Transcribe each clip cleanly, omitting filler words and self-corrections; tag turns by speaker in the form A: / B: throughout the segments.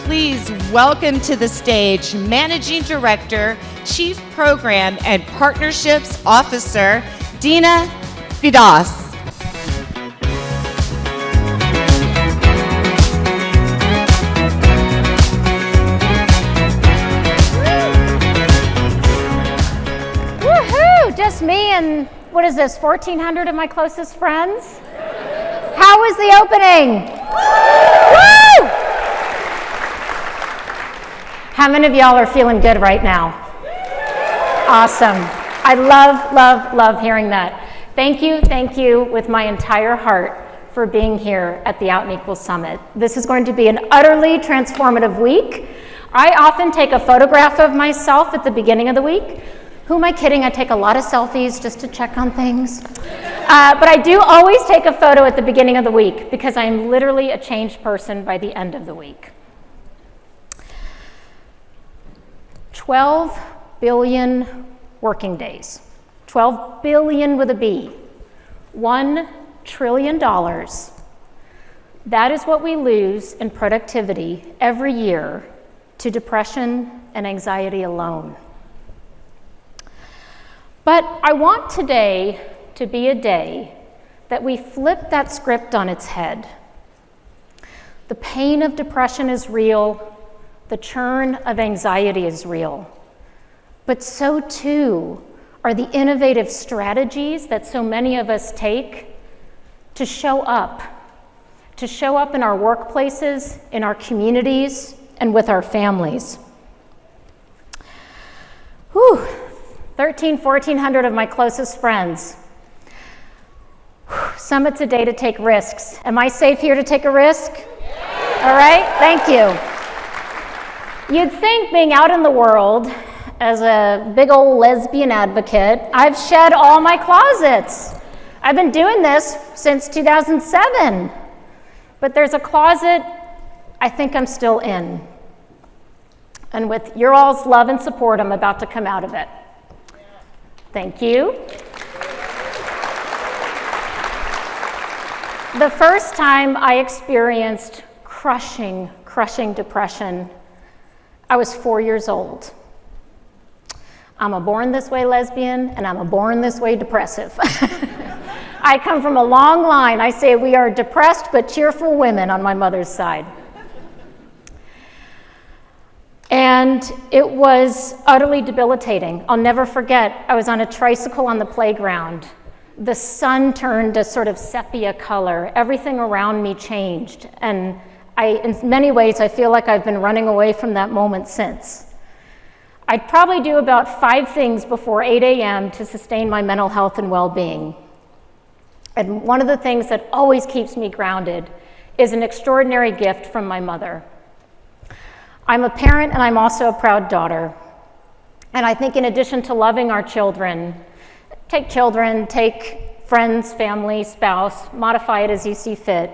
A: please welcome to the stage Managing Director, Chief Program and Partnerships Officer, Dina Fidas.
B: Woohoo! Just me and, what is this, 1,400 of my closest friends? How was the opening? Woo! How many of y'all are feeling good right now? Awesome. I love hearing that. Thank you with my entire heart for being here at the Out and Equal Summit. This is going to be an utterly transformative week. I often take a photograph of myself at the beginning of the week. Who am I kidding? I take a lot of selfies just to check on things. But I do always take a photo at the beginning of the week because I am literally a changed person by the end of the week. 12 billion working days. 12 billion with a B. $1 trillion. That is what we lose in productivity every year to depression and anxiety alone. But I want today to be a day that we flip that script on its head. The pain of depression is real. The churn of anxiety is real. But so too are the innovative strategies that so many of us take to show up in our workplaces, in our communities, and with our families. Whew. 1,400 of my closest friends. Summit's a day to take risks. Am I safe here to take a risk? All right, thank you. You'd think being out in the world as a big old lesbian advocate, I've shed all my closets. I've been doing this since 2007. But there's a closet I think I'm still in. And with your all's love and support, I'm about to come out of it. Thank you. The first time I experienced crushing depression, I was 4 years old. I'm a born this way lesbian, and I'm a born this way depressive. I come from a long line. I say we are depressed but cheerful women on my mother's side. And it was utterly debilitating. I'll never forget, I was on a tricycle on the playground. The sun turned a sort of sepia color. Everything around me changed. And in many ways, I feel like I've been running away from that moment since. I'd probably do about 5 things before 8 a.m. to sustain my mental health and well-being. And one of the things that always keeps me grounded is an extraordinary gift from my mother. I'm a parent and I'm also a proud daughter. And I think in addition to loving our children, take friends, family, spouse, modify it as you see fit.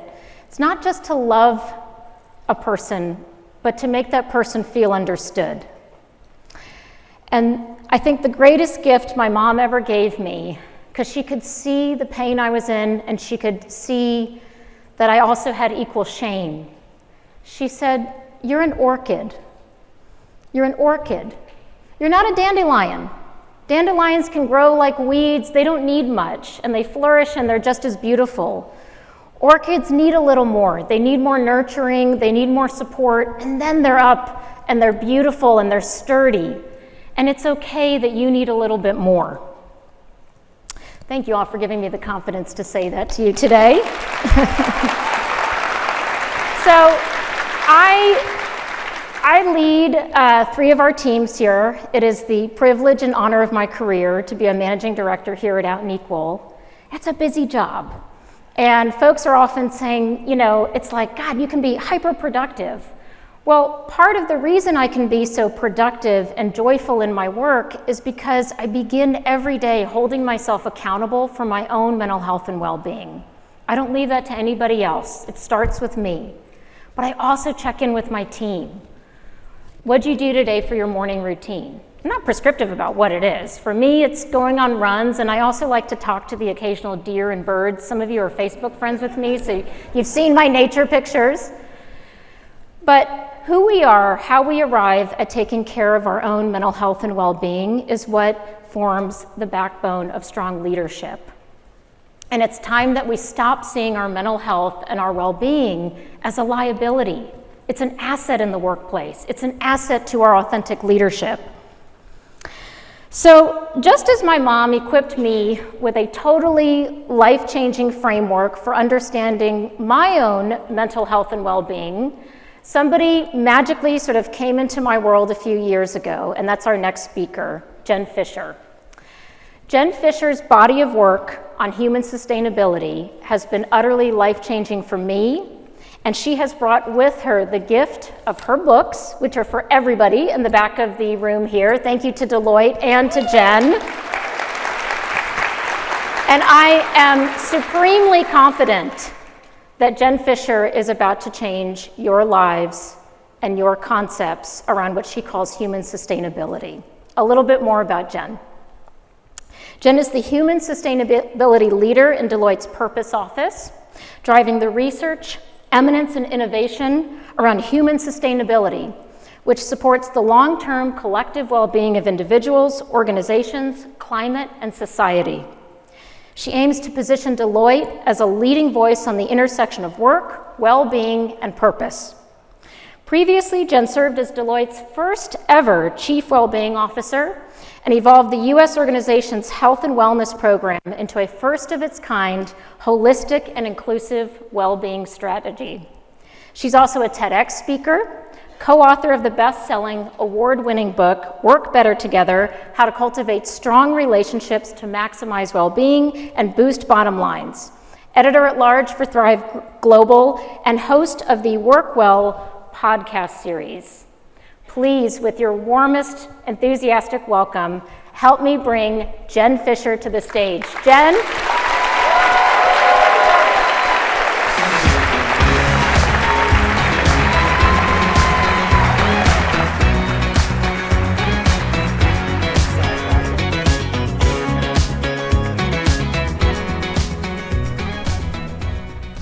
B: It's not just to love a person, but to make that person feel understood. And I think the greatest gift my mom ever gave me, because she could see the pain I was in and she could see that I also had equal shame. She said, "You're an orchid. You're an orchid. You're not a dandelion. Dandelions can grow like weeds. They don't need much, and they flourish, and they're just as beautiful. Orchids need a little more. They need more nurturing. They need more support, and then they're up, and they're beautiful, and they're sturdy. And it's okay that you need a little bit more." Thank you all for giving me the confidence to say that to you today. So, I lead 3 of our teams here. It is the privilege and honor of my career to be a managing director here at Out and Equal. It's a busy job. And folks are often saying, it's like, God, you can be hyper productive. Well, part of the reason I can be so productive and joyful in my work is because I begin every day holding myself accountable for my own mental health and well-being. I don't leave that to anybody else. It starts with me. But I also check in with my team. What'd you do today for your morning routine? I'm not prescriptive about what it is. For me, it's going on runs, and I also like to talk to the occasional deer and birds. Some of you are Facebook friends with me, so you've seen my nature pictures. But who we are, how we arrive at taking care of our own mental health and well-being is what forms the backbone of strong leadership. And it's time that we stop seeing our mental health and our well-being as a liability. It's an asset in the workplace. It's an asset to our authentic leadership. So just as my mom equipped me with a totally life-changing framework for understanding my own mental health and well-being, somebody magically sort of came into my world a few years ago, and that's our next speaker, Jen Fisher. Jen Fisher's body of work on human sustainability has been utterly life-changing for me, and she has brought with her the gift of her books, which are for everybody in the back of the room here. Thank you to Deloitte and to Jen. And I am supremely confident that Jen Fisher is about to change your lives and your concepts around what she calls human sustainability. A little bit more about Jen. Jen is the human sustainability leader in Deloitte's Purpose Office, driving the research, eminence, and innovation around human sustainability, which supports the long-term collective well-being of individuals, organizations, climate, and society. She aims to position Deloitte as a leading voice on the intersection of work, well-being, and purpose. Previously, Jen served as Deloitte's first ever Chief Wellbeing Officer and evolved the U.S. organization's health and wellness program into a first-of-its-kind, holistic and inclusive well-being strategy. She's also a TEDx speaker, co-author of the best-selling, award-winning book, Work Better Together: How to Cultivate Strong Relationships to Maximize Well-Being and Boost Bottom Lines, editor-at-large for Thrive Global, and host of the Work Well podcast series. Please, with your warmest, enthusiastic welcome, help me bring Jen Fisher to the stage. Jen?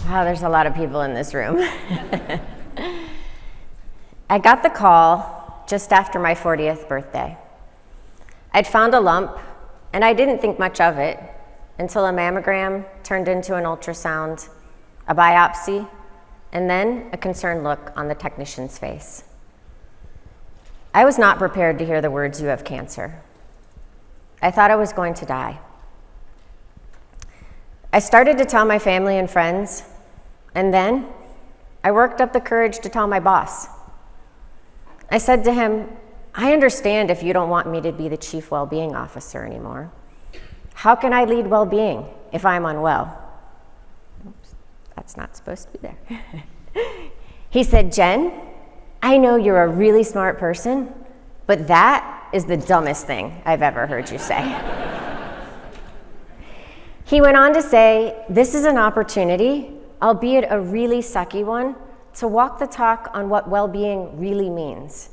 C: Wow, there's a lot of people in this room. I got the call just after my 40th birthday. I'd found a lump, and I didn't think much of it until a mammogram turned into an ultrasound, a biopsy, and then a concerned look on the technician's face. I was not prepared to hear the words, "You have cancer." I thought I was going to die. I started to tell my family and friends, and then I worked up the courage to tell my boss. I said to him, "I understand if you don't want me to be the Chief Wellbeing Officer anymore. How can I lead well-being if I'm unwell?" Oops, that's not supposed to be there. He said, "Jen, I know you're a really smart person, but that is the dumbest thing I've ever heard you say." He went on to say, "This is an opportunity, albeit a really sucky one, to walk the talk on what well-being really means.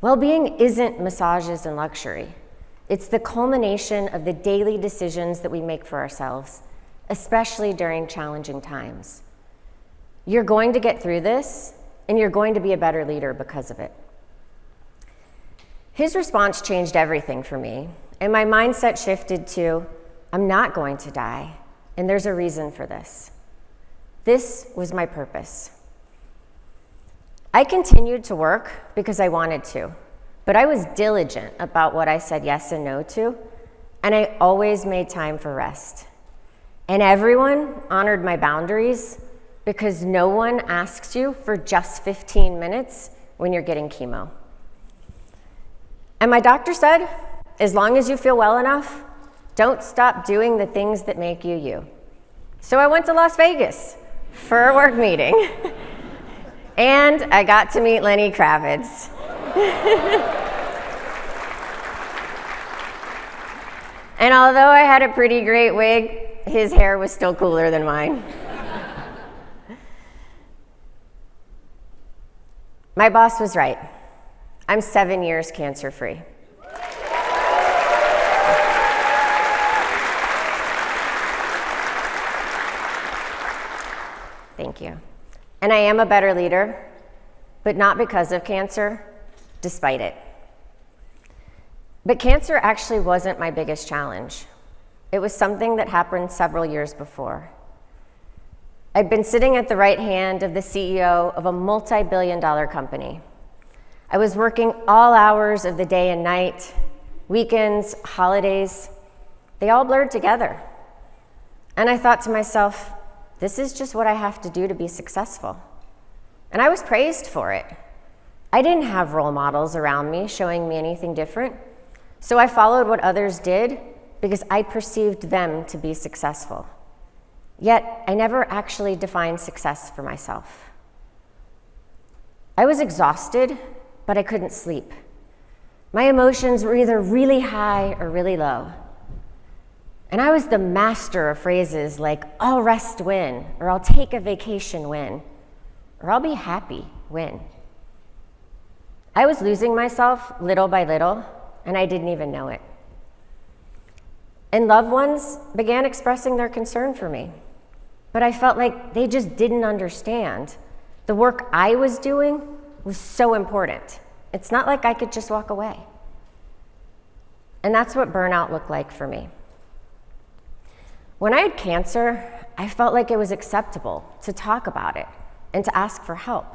C: Well-being isn't massages and luxury. It's the culmination of the daily decisions that we make for ourselves, especially during challenging times. You're going to get through this, and you're going to be a better leader because of it." His response changed everything for me, and my mindset shifted to, I'm not going to die, and there's a reason for this. This was my purpose. I continued to work because I wanted to, but I was diligent about what I said yes and no to, and I always made time for rest. And everyone honored my boundaries because no one asks you for just 15 minutes when you're getting chemo. And my doctor said, as long as you feel well enough, don't stop doing the things that make you you. So I went to Las Vegas for a work meeting. And I got to meet Lenny Kravitz. And although I had a pretty great wig, his hair was still cooler than mine. My boss was right. I'm 7 years cancer-free. Thank you. And I am a better leader, but not because of cancer, despite it. But cancer actually wasn't my biggest challenge. It was something that happened several years before. I'd been sitting at the right hand of the CEO of a multi-billion-dollar company. I was working all hours of the day and night, weekends, holidays. They all blurred together. And I thought to myself, this is just what I have to do to be successful. And I was praised for it. I didn't have role models around me showing me anything different, so I followed what others did because I perceived them to be successful. Yet, I never actually defined success for myself. I was exhausted, but I couldn't sleep. My emotions were either really high or really low. And I was the master of phrases like, I'll rest when, or I'll take a vacation when, or I'll be happy when. I was losing myself little by little, and I didn't even know it. And loved ones began expressing their concern for me, but I felt like they just didn't understand. The work I was doing was so important. It's not like I could just walk away. And that's what burnout looked like for me. When I had cancer, I felt like it was acceptable to talk about it and to ask for help.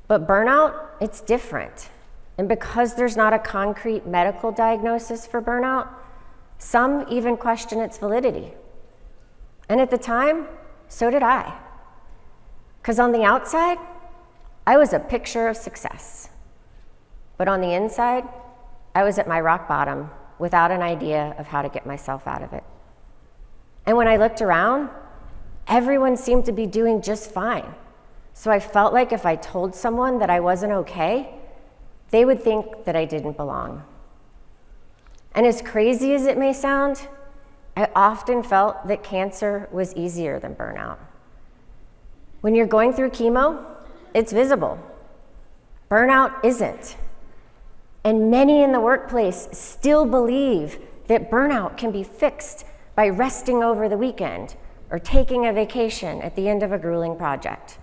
C: But burnout, it's different. And because there's not a concrete medical diagnosis for burnout, some even question its validity. And at the time, so did I. Because on the outside, I was a picture of success. But on the inside, I was at my rock bottom without an idea of how to get myself out of it. And when I looked around, everyone seemed to be doing just fine. So I felt like if I told someone that I wasn't okay, they would think that I didn't belong. And as crazy as it may sound, I often felt that cancer was easier than burnout. When you're going through chemo, it's visible. Burnout isn't. And many in the workplace still believe that burnout can be fixed by resting over the weekend or taking a vacation at the end of a grueling project.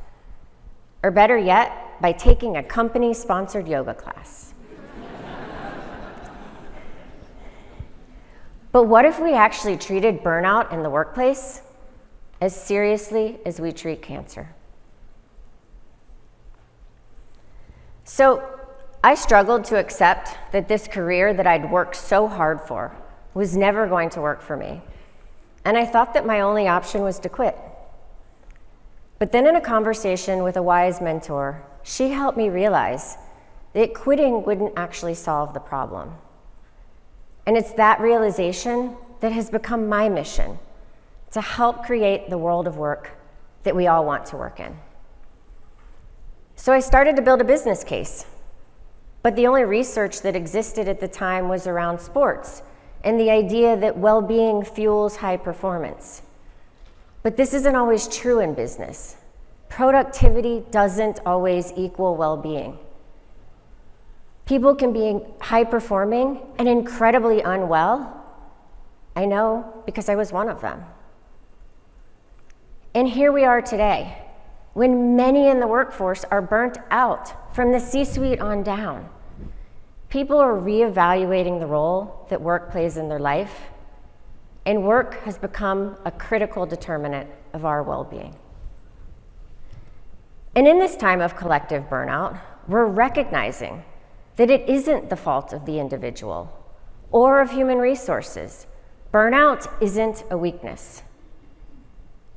C: Or better yet, by taking a company-sponsored yoga class. But what if we actually treated burnout in the workplace as seriously as we treat cancer? So I struggled to accept that this career that I'd worked so hard for was never going to work for me. And I thought that my only option was to quit. But then in a conversation with a wise mentor, she helped me realize that quitting wouldn't actually solve the problem. And it's that realization that has become my mission, to help create the world of work that we all want to work in. So I started to build a business case, but the only research that existed at the time was around sports and the idea that well-being fuels high performance. But this isn't always true in business. Productivity doesn't always equal well-being. People can be high-performing and incredibly unwell. I know because I was one of them. And here we are today, when many in the workforce are burnt out from the C-suite on down. People are reevaluating the role that work plays in their life, and work has become a critical determinant of our well-being. And in this time of collective burnout, we're recognizing that it isn't the fault of the individual or of human resources. Burnout isn't a weakness.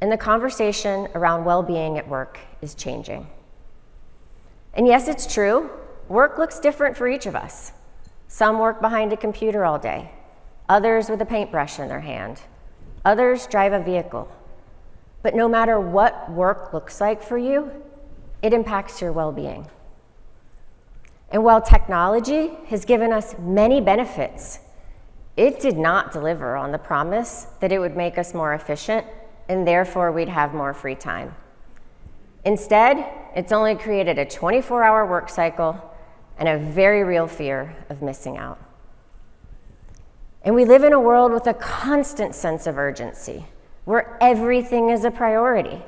C: And the conversation around well-being at work is changing. And yes, it's true, work looks different for each of us. Some work behind a computer all day, others with a paintbrush in their hand, others drive a vehicle. But no matter what work looks like for you, it impacts your well-being. And while technology has given us many benefits, it did not deliver on the promise that it would make us more efficient and therefore we'd have more free time. Instead, it's only created a 24-hour work cycle and a very real fear of missing out. And we live in a world with a constant sense of urgency, where everything is a priority,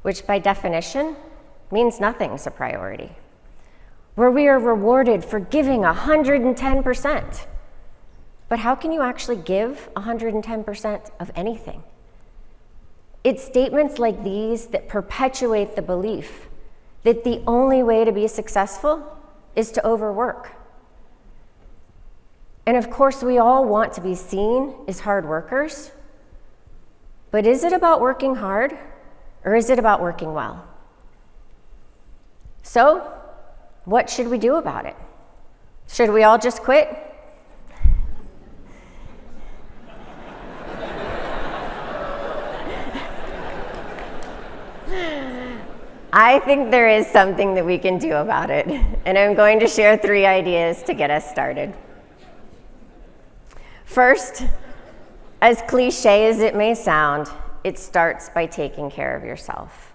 C: which by definition means nothing's a priority. where we are rewarded for giving 110%. But how can you actually give 110% of anything? It's statements like these that perpetuate the belief that the only way to be successful is to overwork. And of course, we all want to be seen as hard workers, but is it about working hard or is it about working well? So, what should we do about it? Should we all just quit? I think there is something that we can do about it, and I'm going to share 3 ideas to get us started. First, as cliche as it may sound, it starts by taking care of yourself.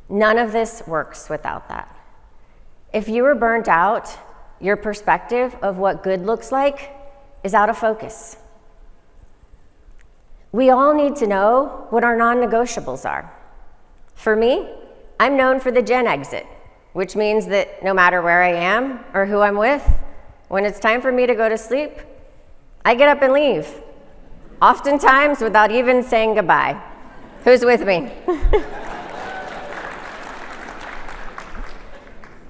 C: None of this works without that. If you are burnt out, your perspective of what good looks like is out of focus. We all need to know what our non-negotiables are. For me, I'm known for the Gen exit, which means that no matter where I am or who I'm with, when it's time for me to go to sleep, I get up and leave, oftentimes without even saying goodbye. Who's with me?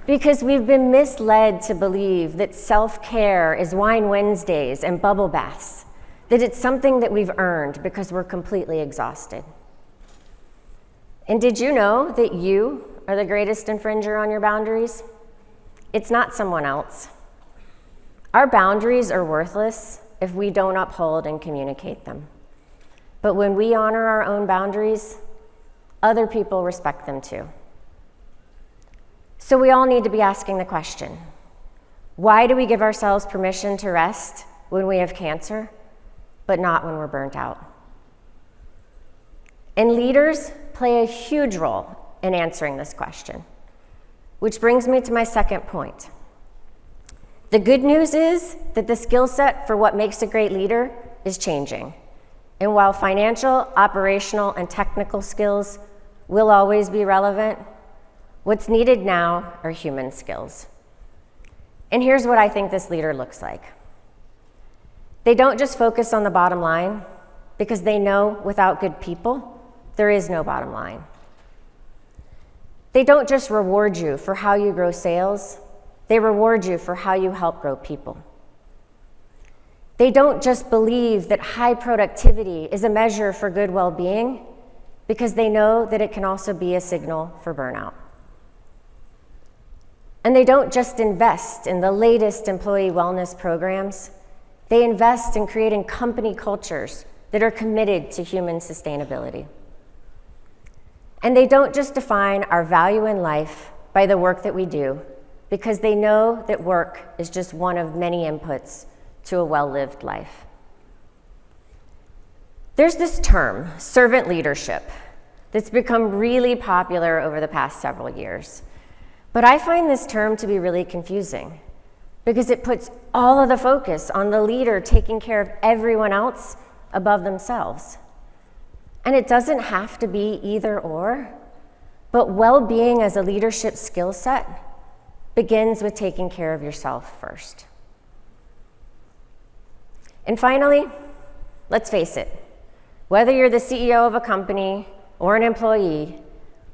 C: Because we've been misled to believe that self-care is wine Wednesdays and bubble baths, that it's something that we've earned because we're completely exhausted. And did you know that you are the greatest infringer on your boundaries? It's not someone else. Our boundaries are worthless if we don't uphold and communicate them. But when we honor our own boundaries, other people respect them too. So we all need to be asking the question, why do we give ourselves permission to rest when we have cancer, but not when we're burnt out? And leaders play a huge role in answering this question, which brings me to my second point. The good news is that the skill set for what makes a great leader is changing. And while financial, operational, and technical skills will always be relevant, what's needed now are human skills. And here's what I think this leader looks like. They don't just focus on the bottom line, because they know without good people, there is no bottom line. They don't just reward you for how you grow sales, they reward you for how you help grow people. They don't just believe that high productivity is a measure for good well-being, because they know that it can also be a signal for burnout. And they don't just invest in the latest employee wellness programs, they invest in creating company cultures that are committed to human sustainability. And they don't just define our value in life by the work that we do, because they know that work is just one of many inputs to a well-lived life. There's this term, servant leadership, that's become really popular over the past several years. But I find this term to be really confusing, because it puts all of the focus on the leader taking care of everyone else above themselves. And it doesn't have to be either or, but well-being as a leadership skill set begins with taking care of yourself first. And finally, let's face it, whether you're the CEO of a company or an employee,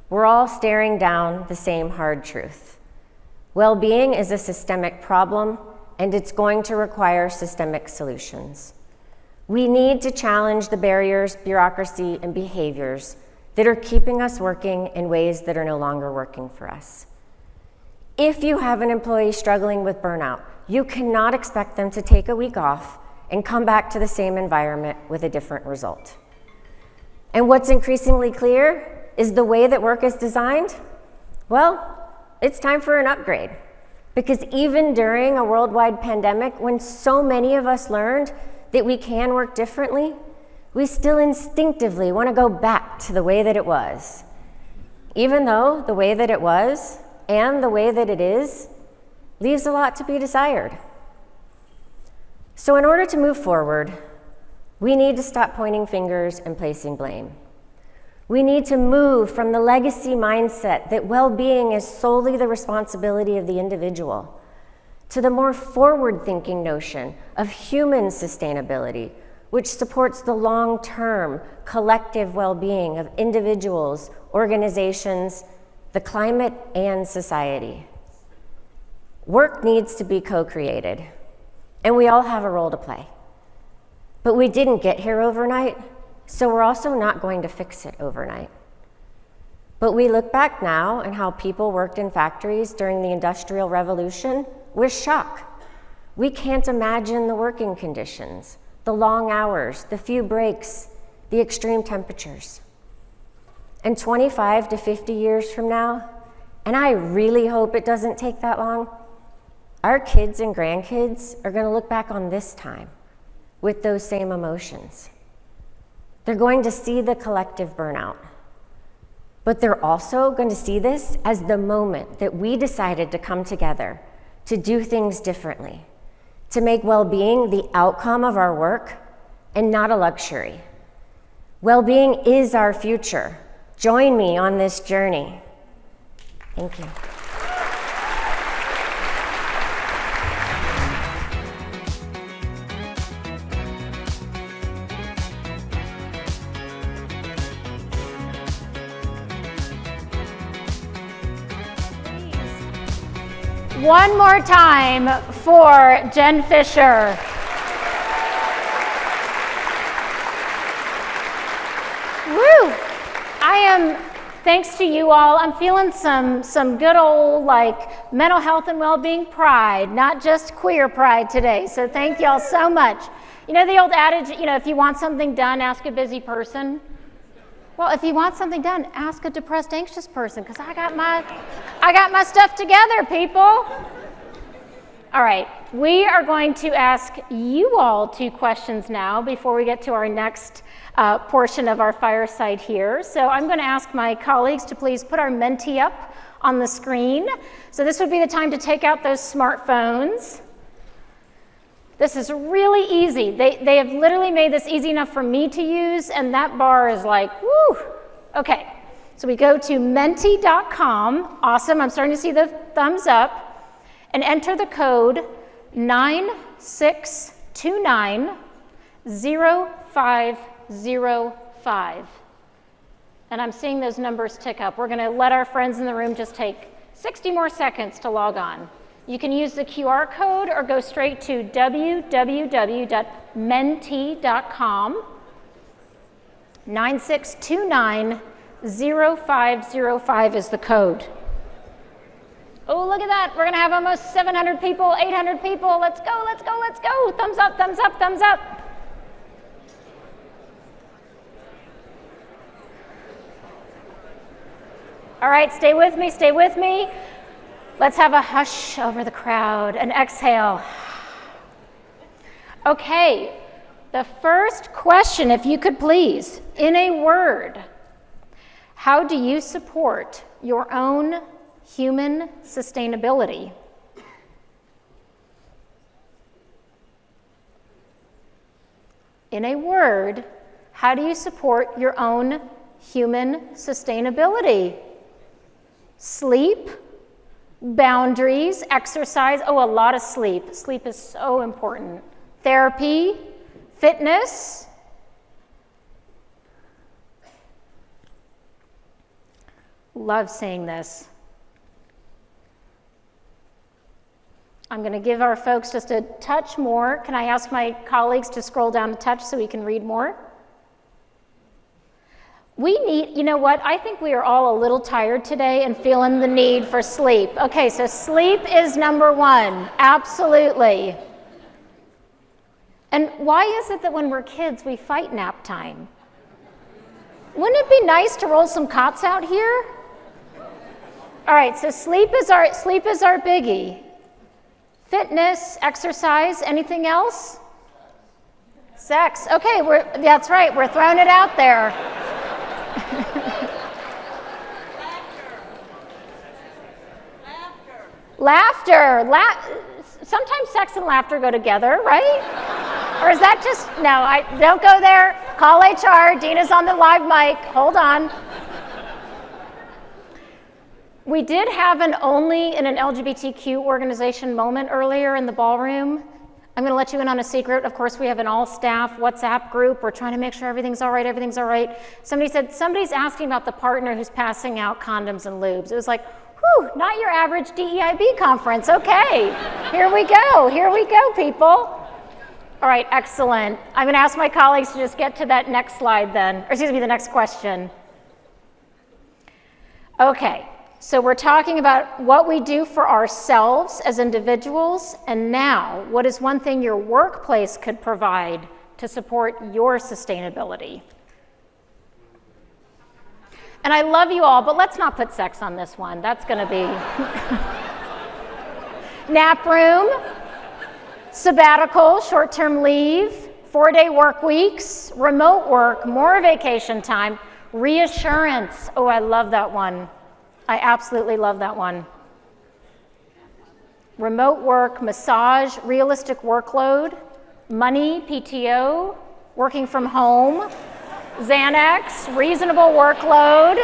C: we're all staring down the same hard truth. Well-being is a systemic problem, and it's going to require systemic solutions. We need to challenge the barriers, bureaucracy, and behaviors that are keeping us working in ways that are no longer working for us. If you have an employee struggling with burnout, you cannot expect them to take a week off and come back to the same environment with a different result. And what's increasingly clear is the way that work is designed, well, it's time for an upgrade. Because even during a worldwide pandemic, when so many of us learned that we can work differently, we still instinctively want to go back to the way that it was. Even though the way that it was and the way that it is leaves a lot to be desired. So in order to move forward, we need to stop pointing fingers and placing blame. We need to move from the legacy mindset that well-being is solely the responsibility of the individual to the more forward-thinking notion of human sustainability, which supports the long-term collective well-being of individuals, organizations, the climate, and society. Work needs to be co-created, and we all have a role to play. But we didn't get here overnight, so we're also not going to fix it overnight. But we look back now and how people worked in factories during the Industrial Revolution with shock. We can't imagine the working conditions, the long hours, the few breaks, the extreme temperatures. And 25 to 50 years from now, and I really hope it doesn't take that long, our kids and grandkids are going to look back on this time with those same emotions. They're going to see the collective burnout, but they're also going to see this as the moment that we decided to come together to do things differently, to make well-being the outcome of our work and not a luxury. Well-being is our future. Join me on this journey. Thank you.
B: One more time for Jen Fisher. Woo! Thanks to you all, I'm feeling some good old like mental health and well-being pride, not just queer pride today. So thank y'all so much. You know the old adage, if you want something done, ask a busy person. Well, if you want something done, ask a depressed, anxious person, because I got my stuff together, people. All right, we are going to ask you all 2 questions now before we get to our next portion of our fireside here. So I'm going to ask my colleagues to please put our Menti up on the screen. So this would be the time to take out those smartphones. This is really easy. They have literally made this easy enough for me to use, and that bar is like, woo! Okay, so we go to menti.com. Awesome, I'm starting to see the thumbs up. And enter the code 96290505. And I'm seeing those numbers tick up. We're going to let our friends in the room just take 60 more seconds to log on. You can use the QR code or go straight to www.menti.com. 96290505 is the code. Oh, look at that. We're going to have almost 700 people, 800 people. Let's go, let's go, let's go. Thumbs up, thumbs up, thumbs up. All right, stay with me, stay with me. Let's have a hush over the crowd, an exhale. Okay, the first question, if you could please, in a word, how do you support your own human sustainability? In a word, how do you support your own human sustainability? Sleep, boundaries, exercise. Oh, a lot of sleep. Sleep is so important. Therapy, fitness. Love saying this. I'm going to give our folks just a touch more. Can I ask my colleagues to scroll down a touch so we can read more? We need, you know what? I think we are all a little tired today and feeling the need for sleep. Okay, so sleep is number 1. Absolutely. And why is it that when we're kids, we fight nap time? Wouldn't it be nice to roll some cots out here? All right, so sleep is our biggie. Fitness, exercise, anything else? Sex. Okay, that's right, we're throwing it out there. Laughter. Sometimes sex and laughter go together, right? Or is that just, no, don't go there. Call HR. Dina's on the live mic. Hold on. We did have an only in an LGBTQ organization moment earlier in the ballroom. I'm going to let you in on a secret. Of course, we have an all-staff WhatsApp group. We're trying to make sure everything's all right, everything's all right. Somebody said, somebody's asking about the partner who's passing out condoms and lubes. It was like, whew, not your average DEIB conference. Okay, here we go, people. All right, excellent. I'm going to ask my colleagues to just get to that next slide then, or excuse me, the next question. Okay. So we're talking about what we do for ourselves as individuals, and now, what is one thing your workplace could provide to support your sustainability? And I love you all, but let's not put sex on this one. That's going to be nap room, sabbatical, short-term leave, 4-day work weeks, remote work, more vacation time, reassurance. Oh, I love that one. I absolutely love that one. Remote work, massage, realistic workload, money, PTO, working from home, Xanax, reasonable workload.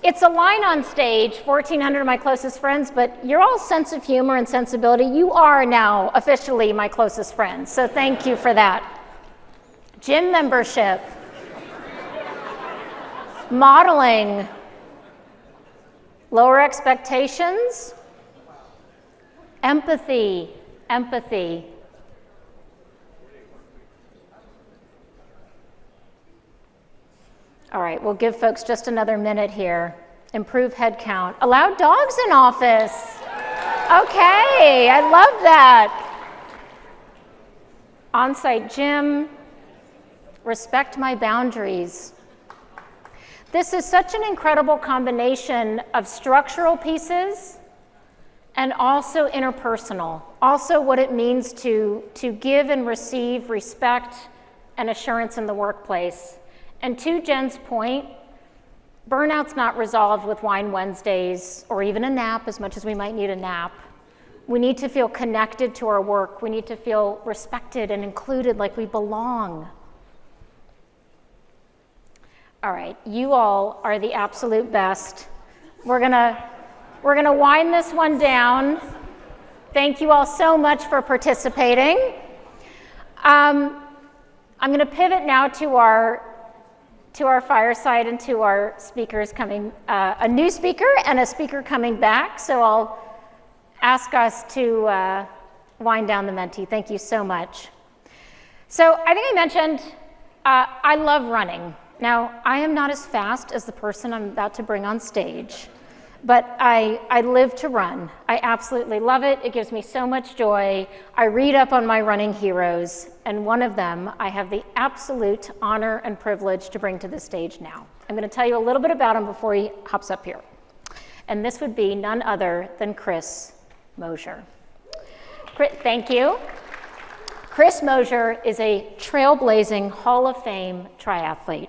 B: It's a line on stage, 1,400 of my closest friends, but your all sense of humor and sensibility, you are now officially my closest friends, so thank you for that. Gym membership. Modeling, lower expectations, empathy. All right, we'll give folks just another minute here. Improve head count. Allow dogs in office. Okay, I love that. On-site gym. Respect my boundaries. This is such an incredible combination of structural pieces and also interpersonal, also what it means to give and receive respect and assurance in the workplace. And to Jen's point, burnout's not resolved with Wine Wednesdays or even a nap, as much as we might need a nap. We need to feel connected to our work. We need to feel respected and included, like we belong. All right, you all are the absolute best. We're gonna wind this one down. Thank you all so much for participating. I'm gonna pivot now to our fireside and to our speakers coming, a new speaker and a speaker coming back. So I'll ask us to wind down the Menti. Thank you so much. So I think I mentioned I love running. Now, I am not as fast as the person I'm about to bring on stage, but I live to run. I absolutely love it. It gives me so much joy. I read up on my running heroes, and one of them I have the absolute honor and privilege to bring to the stage now. I'm going to tell you a little bit about him before he hops up here. And this would be none other than Chris Mosier. Thank you. Chris Mosier is a trailblazing Hall of Fame triathlete,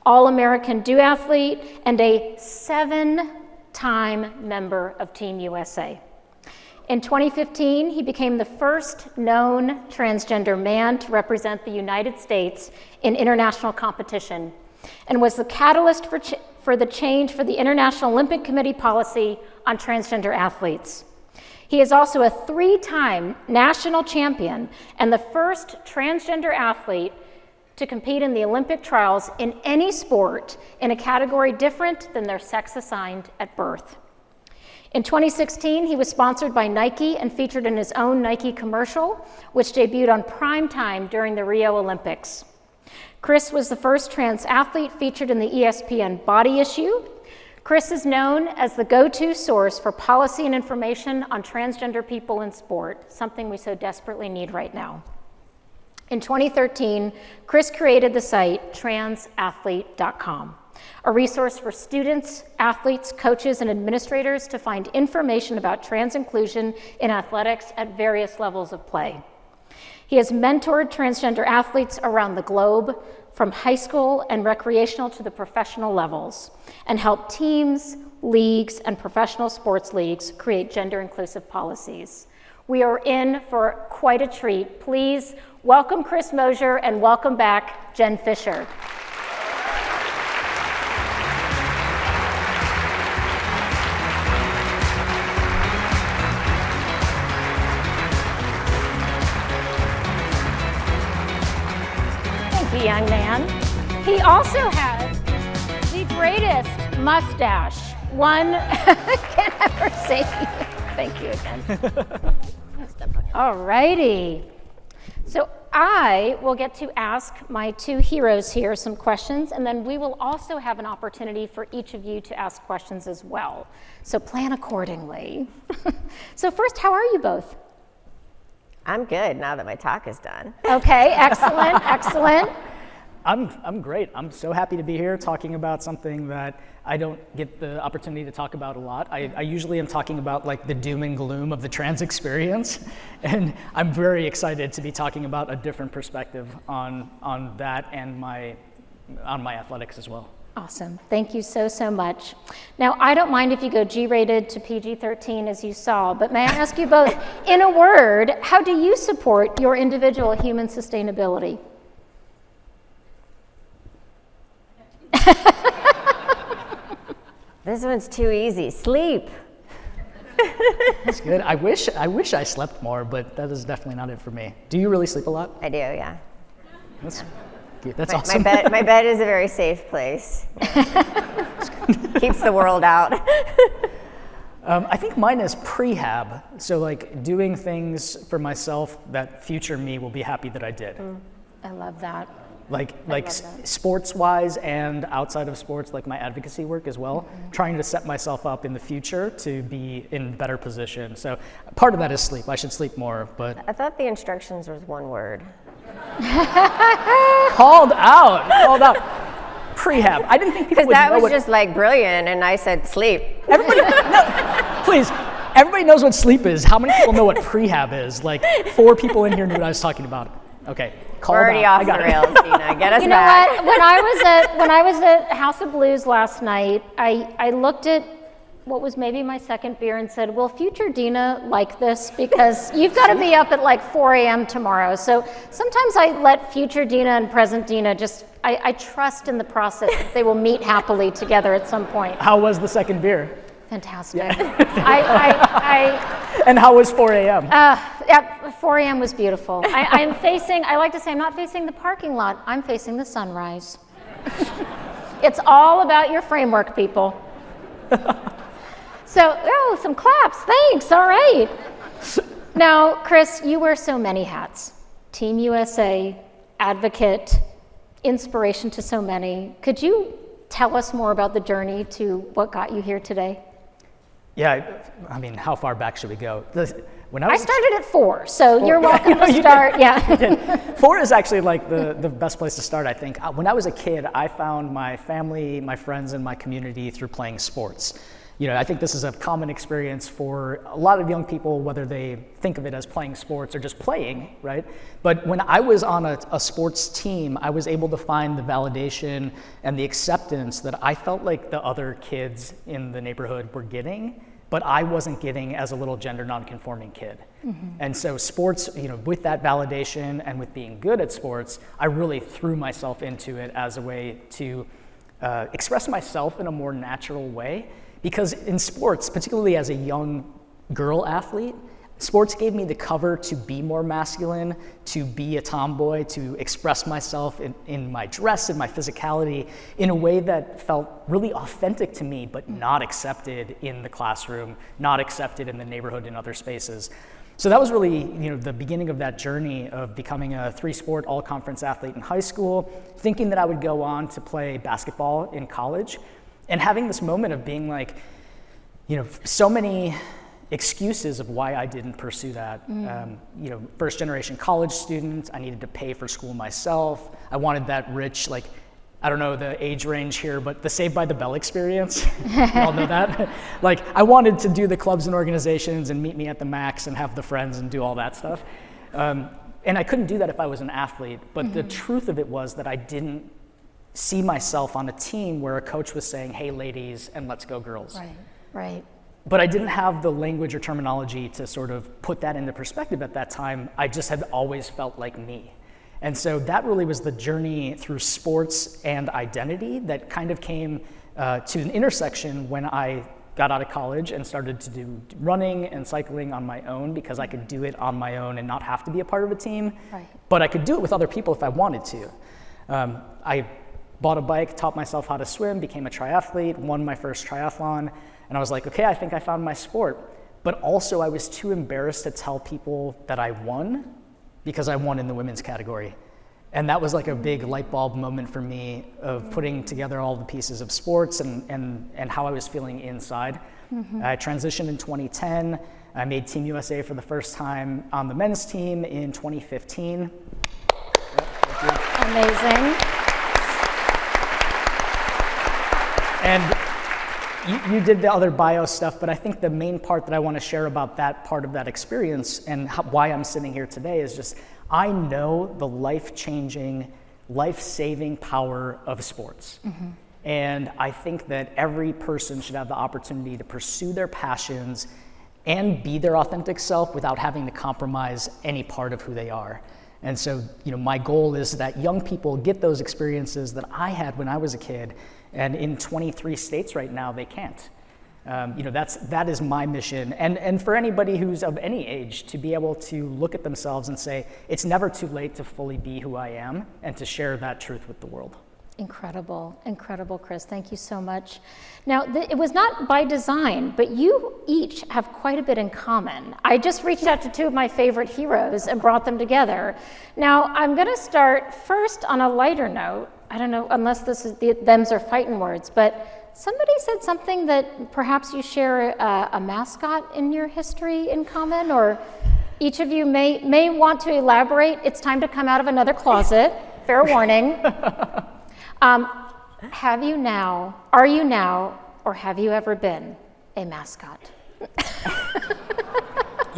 B: All-American duathlete, and a 7-time member of Team USA. In 2015, he became the first known transgender man to represent the United States in international competition and was the catalyst for the change for the International Olympic Committee policy on transgender athletes. He is also a 3-time national champion and the first transgender athlete to compete in the Olympic trials in any sport in a category different than their sex assigned at birth. In 2016, he was sponsored by Nike and featured in his own Nike commercial, which debuted on prime time during the Rio Olympics. Chris was the first trans athlete featured in the ESPN Body Issue. Chris is known as the go-to source for policy and information on transgender people in sport, something we so desperately need right now. In 2013, Chris created the site transathlete.com, a resource for students, athletes, coaches, and administrators to find information about trans inclusion in athletics at various levels of play. He has mentored transgender athletes around the globe, from high school and recreational to the professional levels, and helped teams, leagues, and professional sports leagues create gender-inclusive policies. We are in for quite a treat. Please welcome Chris Mosier and welcome back Jen Fisher. Thank you, young man. He also has the greatest mustache. One, can ever say. Thank you again. All righty. So I will get to ask my two heroes here some questions, and then we will also have an opportunity for each of you to ask questions as well. So plan accordingly. So first, how are you both?
C: I'm good now that my talk is done.
B: Okay, excellent, excellent.
D: I'm great. I'm so happy to be here talking about something that I don't get the opportunity to talk about a lot. I usually am talking about like the doom and gloom of the trans experience, and I'm very excited to be talking about a different perspective on that and on my athletics as well.
B: Awesome. Thank you so, so much. Now, I don't mind if you go G-rated to PG-13 as you saw, but may I ask you both, in a word, how do you support your individual human sustainability?
C: This one's too easy. Sleep.
D: That's good. I wish I slept more, but that is definitely not it for me. Do you really sleep a lot?
C: I do, yeah.
D: That's awesome.
C: My bed is a very safe place. Keeps the world out.
D: I think mine is prehab. So like doing things for myself that future me will be happy that I did.
B: I love that.
D: Like sports-wise and outside of sports, like my advocacy work as well, trying to set myself up in the future to be in better position. So part of that is sleep. I should sleep more, but.
C: I thought the instructions was one word.
D: Called out. Prehab. I didn't think people would know.
C: Because that was just like brilliant, and I said sleep.
D: Everybody, no, please. Everybody knows what sleep is. How many people know what prehab is? Like 4 people in here knew what I was talking about. Okay.
C: We're already off the rails, Dina. Get us back.
B: You know what? When I was at House of Blues last night, I looked at what was maybe my second beer and said, will future Dina like this? Because you've got to be up at like 4 a.m. tomorrow. So sometimes I let future Dina and present Dina just, I trust in the process that they will meet happily together at some point.
D: How was the second beer?
B: Fantastic.
D: Yeah. And how was 4 a.m.?
B: Yeah, 4 a.m. was beautiful. I like to say I'm not facing the parking lot, I'm facing the sunrise. It's all about your framework, people. So, some claps, thanks, all right. Now, Chris, you wear so many hats. Team USA, advocate, inspiration to so many. Could you tell us more about the journey to what got you here today?
D: Yeah, I mean, how far back should we go?
B: I started at 4, so you're welcome to start. Yeah.
D: 4 is actually like the best place to start, I think. When I was a kid, I found my family, my friends, and my community through playing sports. You know, I think this is a common experience for a lot of young people, whether they think of it as playing sports or just playing, right? But when I was on a sports team, I was able to find the validation and the acceptance that I felt like the other kids in the neighborhood were getting, but I wasn't getting as a little gender nonconforming kid. And so sports, you know, with that validation and with being good at sports, I really threw myself into it as a way to express myself in a more natural way. Because in sports, particularly as a young girl athlete, sports gave me the cover to be more masculine, to be a tomboy, to express myself in my dress and my physicality in a way that felt really authentic to me, but not accepted in the classroom, not accepted in the neighborhood and other spaces. So that was really, you know, the beginning of that journey of becoming a 3-sport all-conference athlete in high school, thinking that I would go on to play basketball in college, and having this moment of being like, you know, so many excuses of why I didn't pursue that. You know, first generation college student, I needed to pay for school myself. I wanted that rich, like, I don't know the age range here, but the Saved by the Bell experience. You all know that? Like, I wanted to do the clubs and organizations and meet me at the max and have the friends and do all that stuff. And I couldn't do that if I was an athlete, but the truth of it was that I didn't see myself on a team where a coach was saying, hey ladies, and let's go girls.
B: Right.
D: But I didn't have the language or terminology to sort of put that into perspective at that time. I just had always felt like me. And so that really was the journey through sports and identity that kind of came to an intersection when I got out of college and started to do running and cycling on my own, because I could do it on my own and not have to be a part of a team.
B: Right.
D: But I could do it with other people if I wanted to. I bought a bike, taught myself how to swim, became a triathlete, won my first triathlon, and I was like, okay, I think I found my sport. But also I was too embarrassed to tell people that I won, because I won in the women's category. And that was like a big light bulb moment for me of putting together all the pieces of sports and how I was feeling inside. I transitioned in 2010. I made Team USA for the first time on the men's team in 2015.
B: Amazing.
D: And you did the other bio stuff, but I think the main part that I want to share about that part of that experience and why I'm sitting here today is just, I know the life-changing, life-saving power of sports. And I think that every person should have the opportunity to pursue their passions and be their authentic self without having to compromise any part of who they are. And so, my goal is that young people get those experiences that I had when I was a kid, and in 23 states right now, they can't. That is my mission. And for anybody who's of any age, to be able to look at themselves and say, it's never too late to fully be who I am and to share that truth with the world.
B: Incredible, incredible, Chris. Thank you so much. Now, it was not by design, but you each have quite a bit in common. I just reached out to two of my favorite heroes and brought them together. Now, I'm going to start first on a lighter note. I don't know, unless this is thems are fighting words, but somebody said something that perhaps you share a mascot in your history in common, or each of you may want to elaborate. It's time to come out of another closet. Fair warning. Are you now, or have you ever been a mascot?